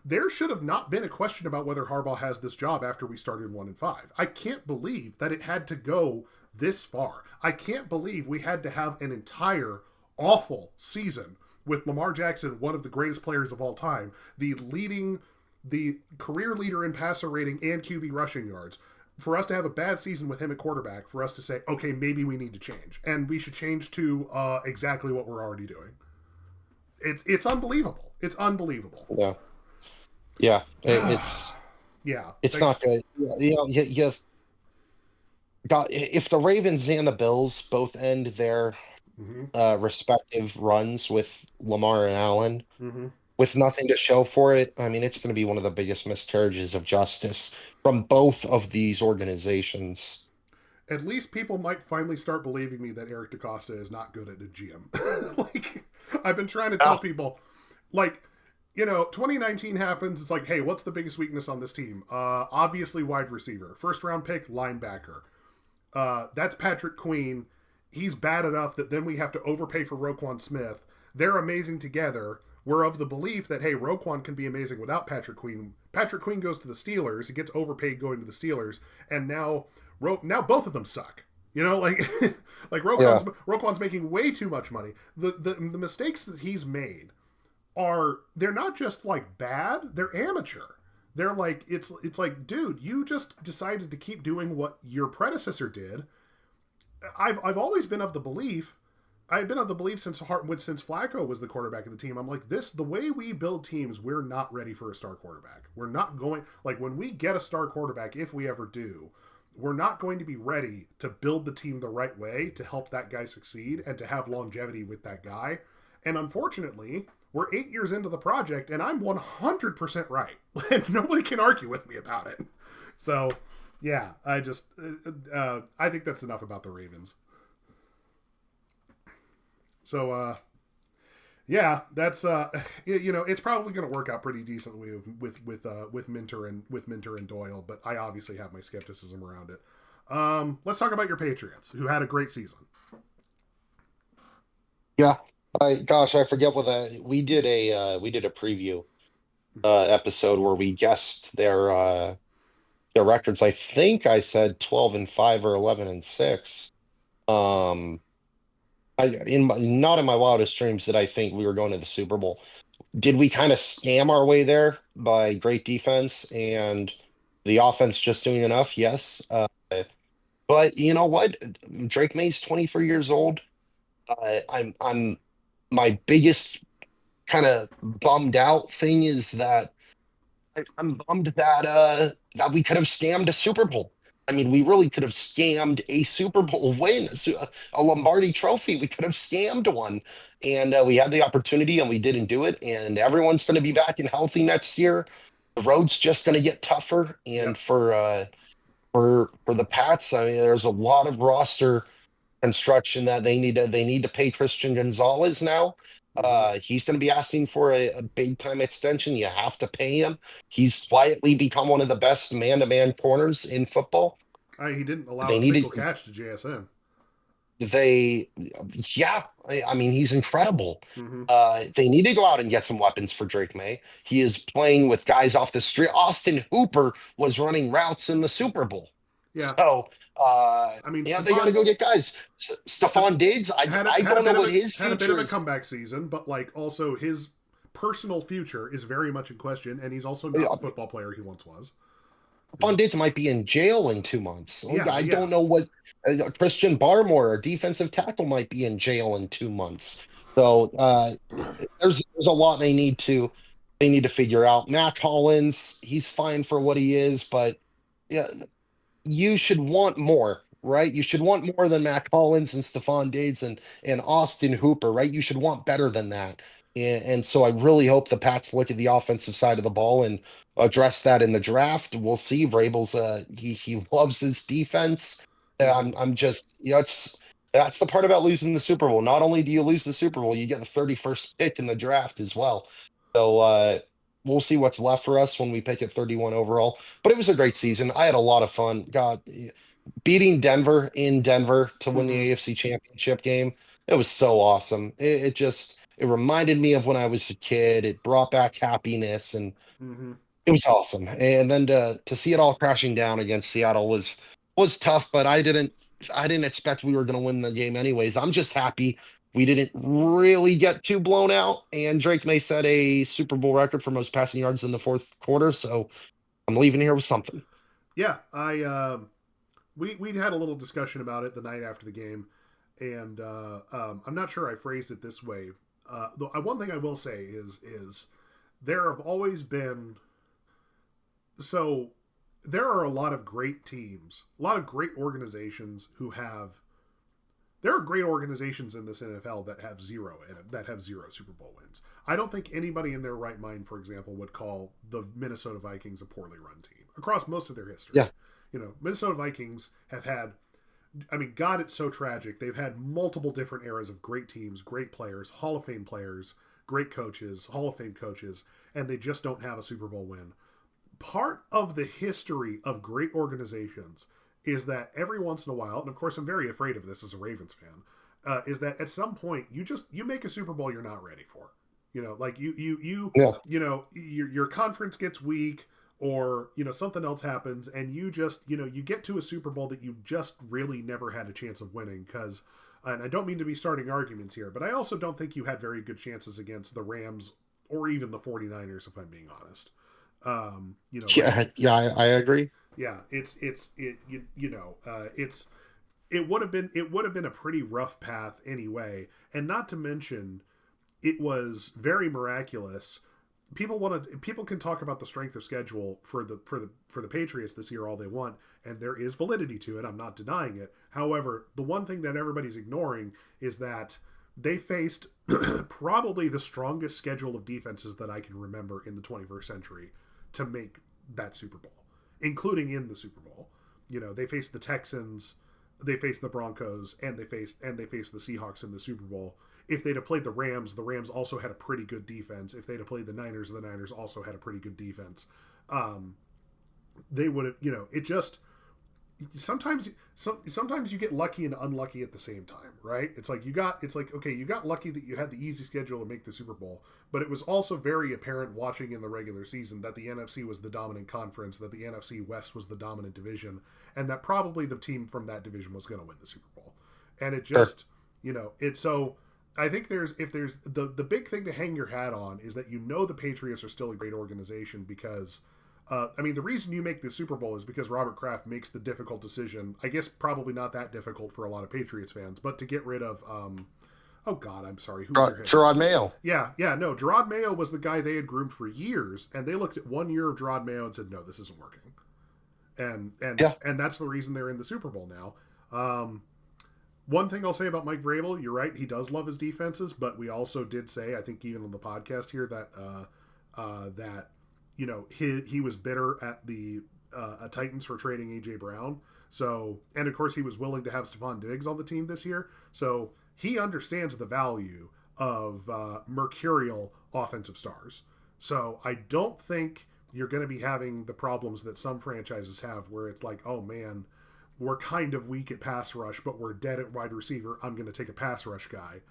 Speaker 1: There should have not been a question about whether Harbaugh has this job after we started 1-5. I can't believe that it had to go this far. I can't believe we had to have an entire awful season with Lamar Jackson, one of the greatest players of all time, the career leader in passer rating and QB rushing yards, for us to have a bad season with him at quarterback, for us to say, okay, maybe we need to change. And we should change to exactly what we're already doing. It's unbelievable. It's unbelievable.
Speaker 2: Yeah. Yeah. It's
Speaker 1: Yeah.
Speaker 2: it's not good. You've got if the Ravens and the Bills both end their
Speaker 1: Mm-hmm.
Speaker 2: respective runs with Lamar and Allen,
Speaker 1: Mm-hmm.
Speaker 2: with nothing to show for it. I mean, it's going to be one of the biggest miscarriages of justice from both of these organizations.
Speaker 1: At least people might finally start believing me that Eric DaCosta is not good at a GM. Like, I've been trying to tell
Speaker 2: Yeah,
Speaker 1: people, like, 2019 happens. It's like, hey, what's the biggest weakness on this team? Obviously, wide receiver. First round pick, linebacker. That's Patrick Queen. He's bad enough that then we have to overpay for Roquan Smith. They're amazing together. We're of the belief that, hey, Roquan can be amazing without Patrick Queen. Patrick Queen goes to the Steelers. He gets overpaid going to the Steelers. And now both of them suck. Like like
Speaker 2: yeah,
Speaker 1: Roquan's making way too much money. The mistakes that he's made they're not just like bad, they're amateur. They're like it's like, dude, you just decided to keep doing what your predecessor did. I've always been of the belief. I've been of the belief since Flacco was the quarterback of the team. I'm like, the way we build teams, we're not ready for a star quarterback. We're not going, like, when we get a star quarterback, if we ever do, we're not going to be ready to build the team the right way to help that guy succeed and to have longevity with that guy. And unfortunately, we're 8 years into the project, and I'm 100% right. And nobody can argue with me about it. So, yeah, I think that's enough about the Ravens. So, yeah, that's it's probably going to work out pretty decently with Minter and Doyle, but I obviously have my skepticism around it. Let's talk about your Patriots, who had a great season.
Speaker 2: yeah. Gosh, I forget what we did a preview episode where we guessed their records. I think I said 12-5 or 11-6. Um, not in my wildest dreams did I think we were going to the Super Bowl. Did we kind of scam our way there by great defense and the offense just doing enough? Yes. But you know what? Drake May's 23 years old. I'm my biggest kind of bummed out thing is that I'm bummed that we could have scammed a Super Bowl. I mean, we really could have scammed a Super Bowl win, a Lombardi Trophy. We could have scammed one, and we had the opportunity, and we didn't do it. And everyone's going to be back and healthy next year. The road's just going to get tougher, and
Speaker 1: Yep.
Speaker 2: for the Pats, I mean, there's a lot of roster construction that they need to pay Christian Gonzalez now.
Speaker 1: Mm-hmm.
Speaker 2: He's going to be asking for a big time extension. You have to pay him. He's quietly become one of the best man to man corners in football.
Speaker 1: He didn't allow
Speaker 2: They
Speaker 1: a single
Speaker 2: needed
Speaker 1: catch to JSN.
Speaker 2: they yeah, I mean he's incredible.
Speaker 1: Mm-hmm.
Speaker 2: They need to go out and get some weapons for Drake May. He is playing with guys off the street. Austin Hooper was running routes in the Super Bowl.
Speaker 1: Yeah.
Speaker 2: So
Speaker 1: I mean,
Speaker 2: yeah, they got to go get guys. Stephon Diggs, I
Speaker 1: Had a
Speaker 2: don't know
Speaker 1: bit of
Speaker 2: what his
Speaker 1: had a bit
Speaker 2: future
Speaker 1: of a
Speaker 2: is.
Speaker 1: comeback season, but like also his personal future is very much in question, and he's also not the football player he once was.
Speaker 2: Stephon Diggs might be in jail in 2 months.
Speaker 1: Yeah,
Speaker 2: I
Speaker 1: yeah.
Speaker 2: don't know what Christian Barmore, a defensive tackle, might be in jail in 2 months. So there's a lot they need to figure out. Matt Collins, he's fine for what he is, but yeah, you should want more, right? You should want more than Matt Collins and Stephon Diggs and Austin Hooper, right? You should want better than that. And so I really hope the Pats look at the offensive side of the ball and address that in the draft. We'll see. Vrabel's he loves his defense.
Speaker 1: Mm-hmm.
Speaker 2: I'm just it's that's the part about losing the Super Bowl. Not only do you lose the Super Bowl, you get the 31st pick in the draft as well. So we'll see what's left for us when we pick at 31 overall. But it was a great season. I had a lot of fun. God, beating Denver in Denver to win the
Speaker 1: Mm-hmm.
Speaker 2: AFC Championship game, it was so awesome. It reminded me of when I was a kid. It brought back happiness and
Speaker 1: Mm-hmm.
Speaker 2: it was awesome. And then to see it all crashing down against Seattle was tough, but I didn't expect we were going to win the game anyways. I'm just happy we didn't really get too blown out. And Drake May set a Super Bowl record for most passing yards in the fourth quarter, so I'm leaving here with something.
Speaker 1: Yeah, I we had a little discussion about it the night after the game, and I'm not sure I phrased it this way. One thing I will say is there have always been so there are a lot of great teams, a lot of great organizations who have there are great organizations in this NFL that have zero Super Bowl wins. I don't think anybody in their right mind, for example, would call the Minnesota Vikings a poorly run team across most of their history.
Speaker 2: Yeah.
Speaker 1: Minnesota Vikings have had, I mean, God, it's so tragic. They've had multiple different eras of great teams, great players, Hall of Fame players, great coaches, Hall of Fame coaches, and they just don't have a Super Bowl win. Part of the history of great organizations is that every once in a while, and of course I'm very afraid of this as a Ravens fan, is that at some point you make a Super Bowl you're not ready for. Like
Speaker 2: Yeah.
Speaker 1: your conference gets weak, or something else happens, and you get to a Super Bowl that you just really never had a chance of winning. Because, and I don't mean to be starting arguments here, but I also don't think you had very good chances against the Rams or even the 49ers, if I'm being honest. Like,
Speaker 2: Yeah, I agree.
Speaker 1: yeah, it would have been a pretty rough path anyway, and not to mention it was very miraculous. People can talk about the strength of schedule for the Patriots this year all they want, and there is validity to it. I'm not denying it. However, the one thing that everybody's ignoring is that they faced probably the strongest schedule of defenses that I can remember in the 21st century to make that Super Bowl, including in the Super Bowl. They faced the Texans, they faced the Broncos, and they faced the Seahawks in the Super Bowl. If they'd have played the Rams also had a pretty good defense. If they'd have played the Niners also had a pretty good defense. They would have, it just sometimes you get lucky and unlucky at the same time, right? It's like okay, you got lucky that you had the easy schedule to make the Super Bowl, but it was also very apparent watching in the regular season that the NFC was the dominant conference, that the NFC West was the dominant division, and that probably the team from that division was going to win the Super Bowl. And it just, it's so. I think there's the big thing to hang your hat on is that the Patriots are still a great organization because, the reason you make the Super Bowl is because Robert Kraft makes the difficult decision. I guess probably not that difficult for a lot of Patriots fans, but to get rid of, oh God, I'm sorry, who's their head?
Speaker 2: Gerard Mayo.
Speaker 1: Yeah, no, Gerard Mayo was the guy they had groomed for years, and they looked at 1 year of Gerard Mayo and said, no, this isn't working,
Speaker 2: Yeah.
Speaker 1: and that's the reason they're in the Super Bowl now. One thing I'll say about Mike Vrabel, you're right, he does love his defenses, but we also did say, I think even on the podcast here, that he was bitter at the Titans for trading AJ Brown. So, and of course he was willing to have Stephon Diggs on the team this year. So he understands the value of mercurial offensive stars. So I don't think you're going to be having the problems that some franchises have, where it's like, oh man, we're kind of weak at pass rush, but we're dead at wide receiver. I'm going to take a pass rush guy.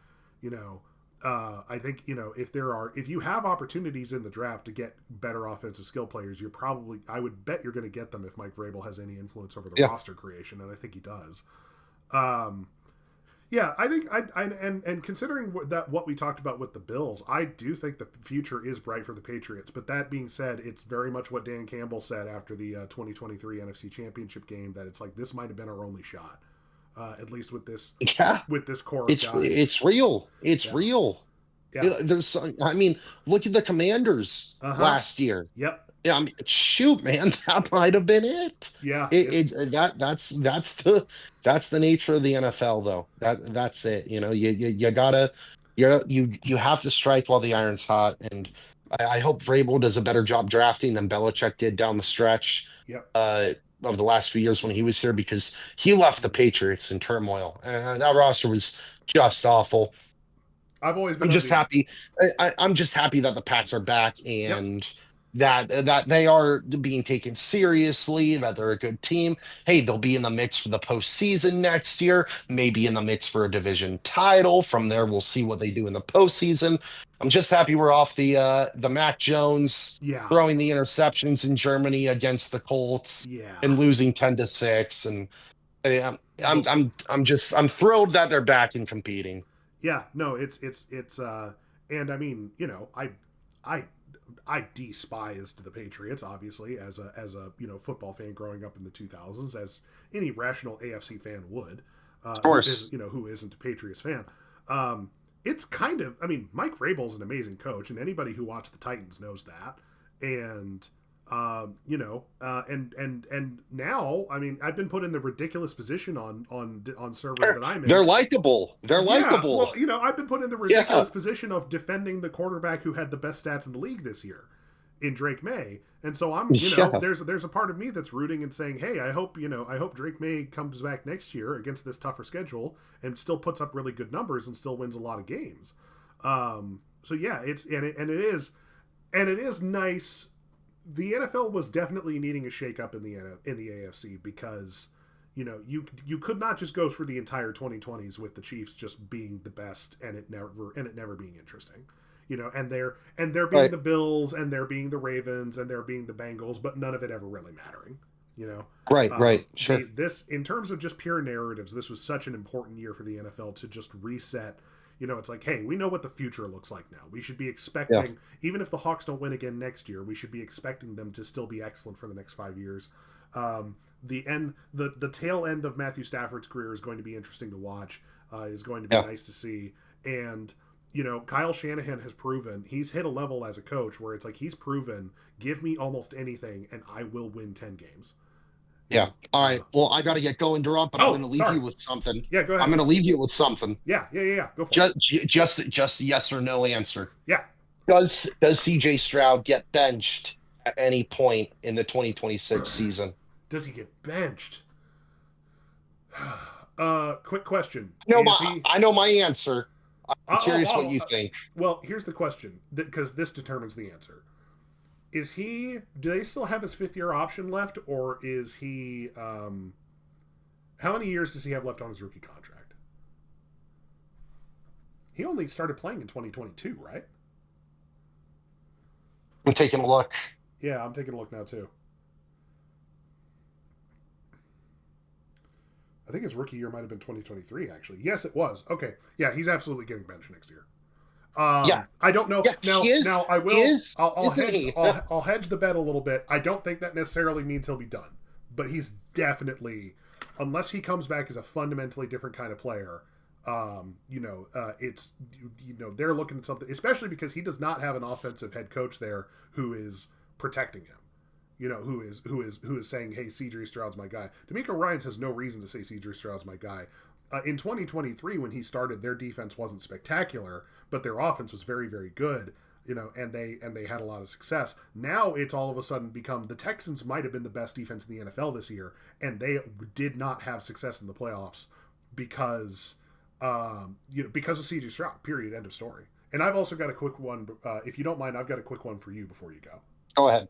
Speaker 1: I think, if you have opportunities in the draft to get better offensive skill players, I would bet you're going to get them if Mike Vrabel has any influence over the roster creation, and I think he does. Yeah, I think and considering what we talked about with the Bills, I do think the future is bright for the Patriots. But that being said, it's very much what Dan Campbell said after the 2023 NFC Championship game, that it's like this might have been our only shot, at least with this core of guys.
Speaker 2: It's real. It's
Speaker 1: Yeah.
Speaker 2: real.
Speaker 1: Yeah.
Speaker 2: Look at the Commanders last year.
Speaker 1: Yep.
Speaker 2: Yeah, shoot, man, that might have been it.
Speaker 1: Yeah.
Speaker 2: That's the nature of the NFL, though. That's it. You gotta you have to strike while the iron's hot, and I hope Vrabel does a better job drafting than Belichick did down the stretch.
Speaker 1: Yep.
Speaker 2: Of the last few years when he was here, because he left the Patriots in turmoil, and that roster was just awful.
Speaker 1: I've always been.
Speaker 2: I'm just happy. I'm just happy that the Pats are back, and
Speaker 1: Yep.
Speaker 2: that they are being taken seriously, that they're a good team. Hey, they'll be in the mix for the postseason next year, maybe in the mix for a division title. From there, we'll see what they do in the postseason. I'm just happy we're off the Mac Jones
Speaker 1: Yeah.
Speaker 2: throwing the interceptions in Germany against the Colts
Speaker 1: Yeah.
Speaker 2: and losing 10-6. And I'm thrilled that they're back and competing.
Speaker 1: Yeah. No, it's and I mean, I despised the Patriots, obviously, as a football fan growing up in the 2000s, as any rational AFC fan would.
Speaker 2: Of course.
Speaker 1: Who isn't a Patriots fan. It's kind of, Mike Vrabel's an amazing coach, and anybody who watched the Titans knows that. And And now, I mean, I've been put in the ridiculous position on servers that I'm
Speaker 2: They're
Speaker 1: in.
Speaker 2: likable. They're
Speaker 1: Yeah,
Speaker 2: likable.
Speaker 1: well, I've been put in the
Speaker 2: Yeah.
Speaker 1: ridiculous position of defending the quarterback who had the best stats in the league this year, in Drake May. And so I'm,
Speaker 2: Yeah.
Speaker 1: there's a part of me that's rooting and saying, hey, I hope Drake May comes back next year against this tougher schedule and still puts up really good numbers and still wins a lot of games. So yeah, and it is nice. The NFL was definitely needing a shakeup in the AFC because you could not just go through the entire 2020s with the Chiefs just being the best and it never being interesting. And they're being
Speaker 2: Right.
Speaker 1: the Bills and they're being the Ravens and they're being the Bengals, but none of it ever really mattering.
Speaker 2: Right. Right. Sure.
Speaker 1: The this in terms of just pure narratives, this was such an important year for the NFL to just reset. It's like, hey, we know what the future looks like now. We should be
Speaker 2: Yeah.
Speaker 1: expecting, even if the Hawks don't win again next year, we should be expecting them to still be excellent for the next 5 years. The tail end of Matthew Stafford's career is going to be interesting to watch. Is going to be
Speaker 2: Yeah.
Speaker 1: nice to see. And Kyle Shanahan has proven he's hit a level as a coach where it's like he's proven, give me almost anything and I will win 10 games. You
Speaker 2: Yeah.
Speaker 1: know.
Speaker 2: All right. Well, I got to get going, Durant, but I'm going
Speaker 1: Oh,
Speaker 2: to leave
Speaker 1: sorry.
Speaker 2: you with something.
Speaker 1: Yeah, go
Speaker 2: I'm
Speaker 1: ahead.
Speaker 2: going to leave you with something.
Speaker 1: Yeah. Go for it.
Speaker 2: Just yes or no answer.
Speaker 1: Yeah.
Speaker 2: Does CJ Stroud get benched at any point in the 2026 season?
Speaker 1: Does he get benched? Quick question.
Speaker 2: No,
Speaker 1: Is he?
Speaker 2: I know my answer. I'm
Speaker 1: Oh,
Speaker 2: curious what you think.
Speaker 1: well, here's the question because this determines the answer. Is he? Do they still have his 5th year option left, or is he? How many years does he have left on his rookie contract? He only started playing in 2022, right?
Speaker 2: I'm taking a look.
Speaker 1: Yeah, I'm taking a look now too. I think his rookie year might have been 2023, actually. Yes, it was. Okay, yeah, he's absolutely getting benched next year.
Speaker 2: Yeah.
Speaker 1: I don't know.
Speaker 2: Yeah,
Speaker 1: Now,
Speaker 2: he is.
Speaker 1: now I
Speaker 2: He
Speaker 1: will.
Speaker 2: is.
Speaker 1: I'll
Speaker 2: Isn't
Speaker 1: hedge.
Speaker 2: he?
Speaker 1: I'll hedge the bet a little bit. I don't think that necessarily means he'll be done, but he's definitely, unless he comes back as a fundamentally different kind of player. It's they're looking at something, especially because he does not have an offensive head coach there who is protecting him. Who is saying, "Hey, CJ Stroud's my guy." D'Amico Ryans has no reason to say CJ Stroud's my guy. In 2023, when he started, their defense wasn't spectacular, but their offense was very, very good. And they had a lot of success. Now it's all of a sudden become the Texans might have been the best defense in the NFL this year, and they did not have success in the playoffs because because of CJ Stroud. Period. End of story. And I've also got a quick one. If you don't mind, I've got a quick one for you before you go.
Speaker 2: Go ahead.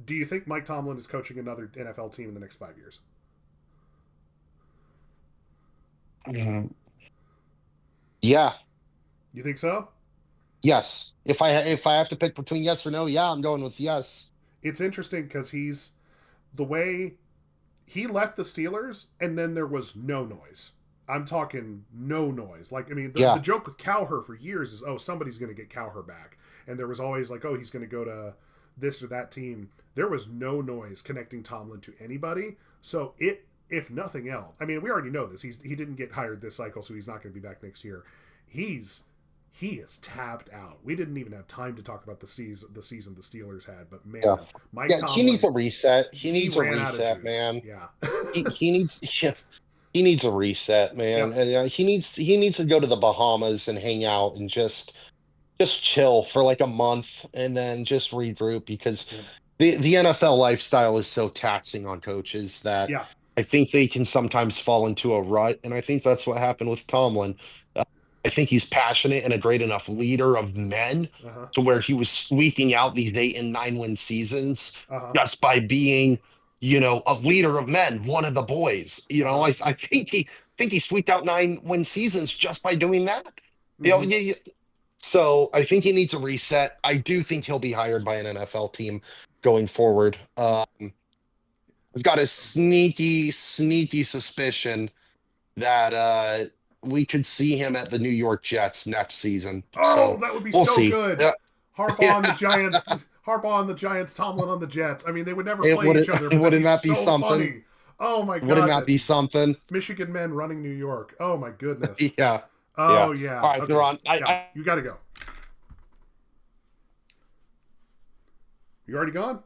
Speaker 1: Do you think Mike Tomlin is coaching another NFL team in the next 5 years?
Speaker 2: Yeah.
Speaker 1: You think so?
Speaker 2: Yes. If I have to pick between yes or no, yeah, I'm going with yes.
Speaker 1: It's interesting because he's the way he left the Steelers, and then there was no noise. I'm talking no noise. Like, I mean, the
Speaker 2: Yeah.
Speaker 1: joke with Cowher for years is, oh, somebody's going to get Cowher back. And there was always like, oh, he's going to go to this or that team. There was no noise connecting Tomlin to anybody. So if nothing else, I mean, we already know this. He didn't get hired this cycle, so he's not going to be back next year. He is tapped out. We didn't even have time to talk about the season the Steelers had, but man,
Speaker 2: Yeah.
Speaker 1: Mike
Speaker 2: Yeah,
Speaker 1: Tomlin,
Speaker 2: he needs a reset. He needs a
Speaker 1: ran out of
Speaker 2: reset,
Speaker 1: juice.
Speaker 2: man.
Speaker 1: Yeah.
Speaker 2: He needs he needs a reset, man.
Speaker 1: Yep.
Speaker 2: And he needs to go to the Bahamas and hang out and just chill for like a month and then just regroup because
Speaker 1: Yep.
Speaker 2: the NFL lifestyle is so taxing on coaches that
Speaker 1: Yeah.
Speaker 2: I think they can sometimes fall into a rut. And I think that's what happened with Tomlin. Uh, I think he's passionate and a great enough leader of men
Speaker 1: Uh huh.
Speaker 2: to where he was squeaking out these 8 and 9 win seasons
Speaker 1: Uh huh.
Speaker 2: just by being, a leader of men, one of the boys.
Speaker 1: Uh huh.
Speaker 2: I think he squeaked out 9 win seasons just by doing that. You know,
Speaker 1: Mm-hmm.
Speaker 2: you, so I think he needs a reset. I do think he'll be hired by an NFL team going forward. I've got a sneaky suspicion that we could see him at the New York Jets next season.
Speaker 1: Oh,
Speaker 2: So
Speaker 1: that would be
Speaker 2: we'll
Speaker 1: so
Speaker 2: see.
Speaker 1: good.
Speaker 2: Yeah,
Speaker 1: Harbaugh
Speaker 2: yeah.
Speaker 1: on the Giants. Harbaugh on the Giants. Tomlin on the Jets. I mean, they would never
Speaker 2: It
Speaker 1: play
Speaker 2: wouldn't
Speaker 1: each other, but that'd
Speaker 2: wouldn't
Speaker 1: be
Speaker 2: that be
Speaker 1: so
Speaker 2: something?
Speaker 1: funny. Oh my
Speaker 2: Wouldn't
Speaker 1: god,
Speaker 2: that
Speaker 1: that'd
Speaker 2: be
Speaker 1: be
Speaker 2: something?
Speaker 1: Michigan men running New York. Oh my goodness.
Speaker 2: Yeah, yeah.
Speaker 1: Oh yeah.
Speaker 2: All right,
Speaker 1: Okay.
Speaker 2: Duran.
Speaker 1: Yeah, you got to go. You already gone?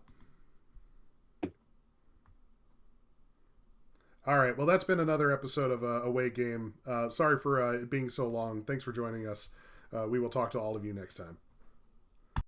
Speaker 1: All right. Well, that's been another episode of Away Game. Sorry for it being so long. Thanks for joining us. We will talk to all of you next time.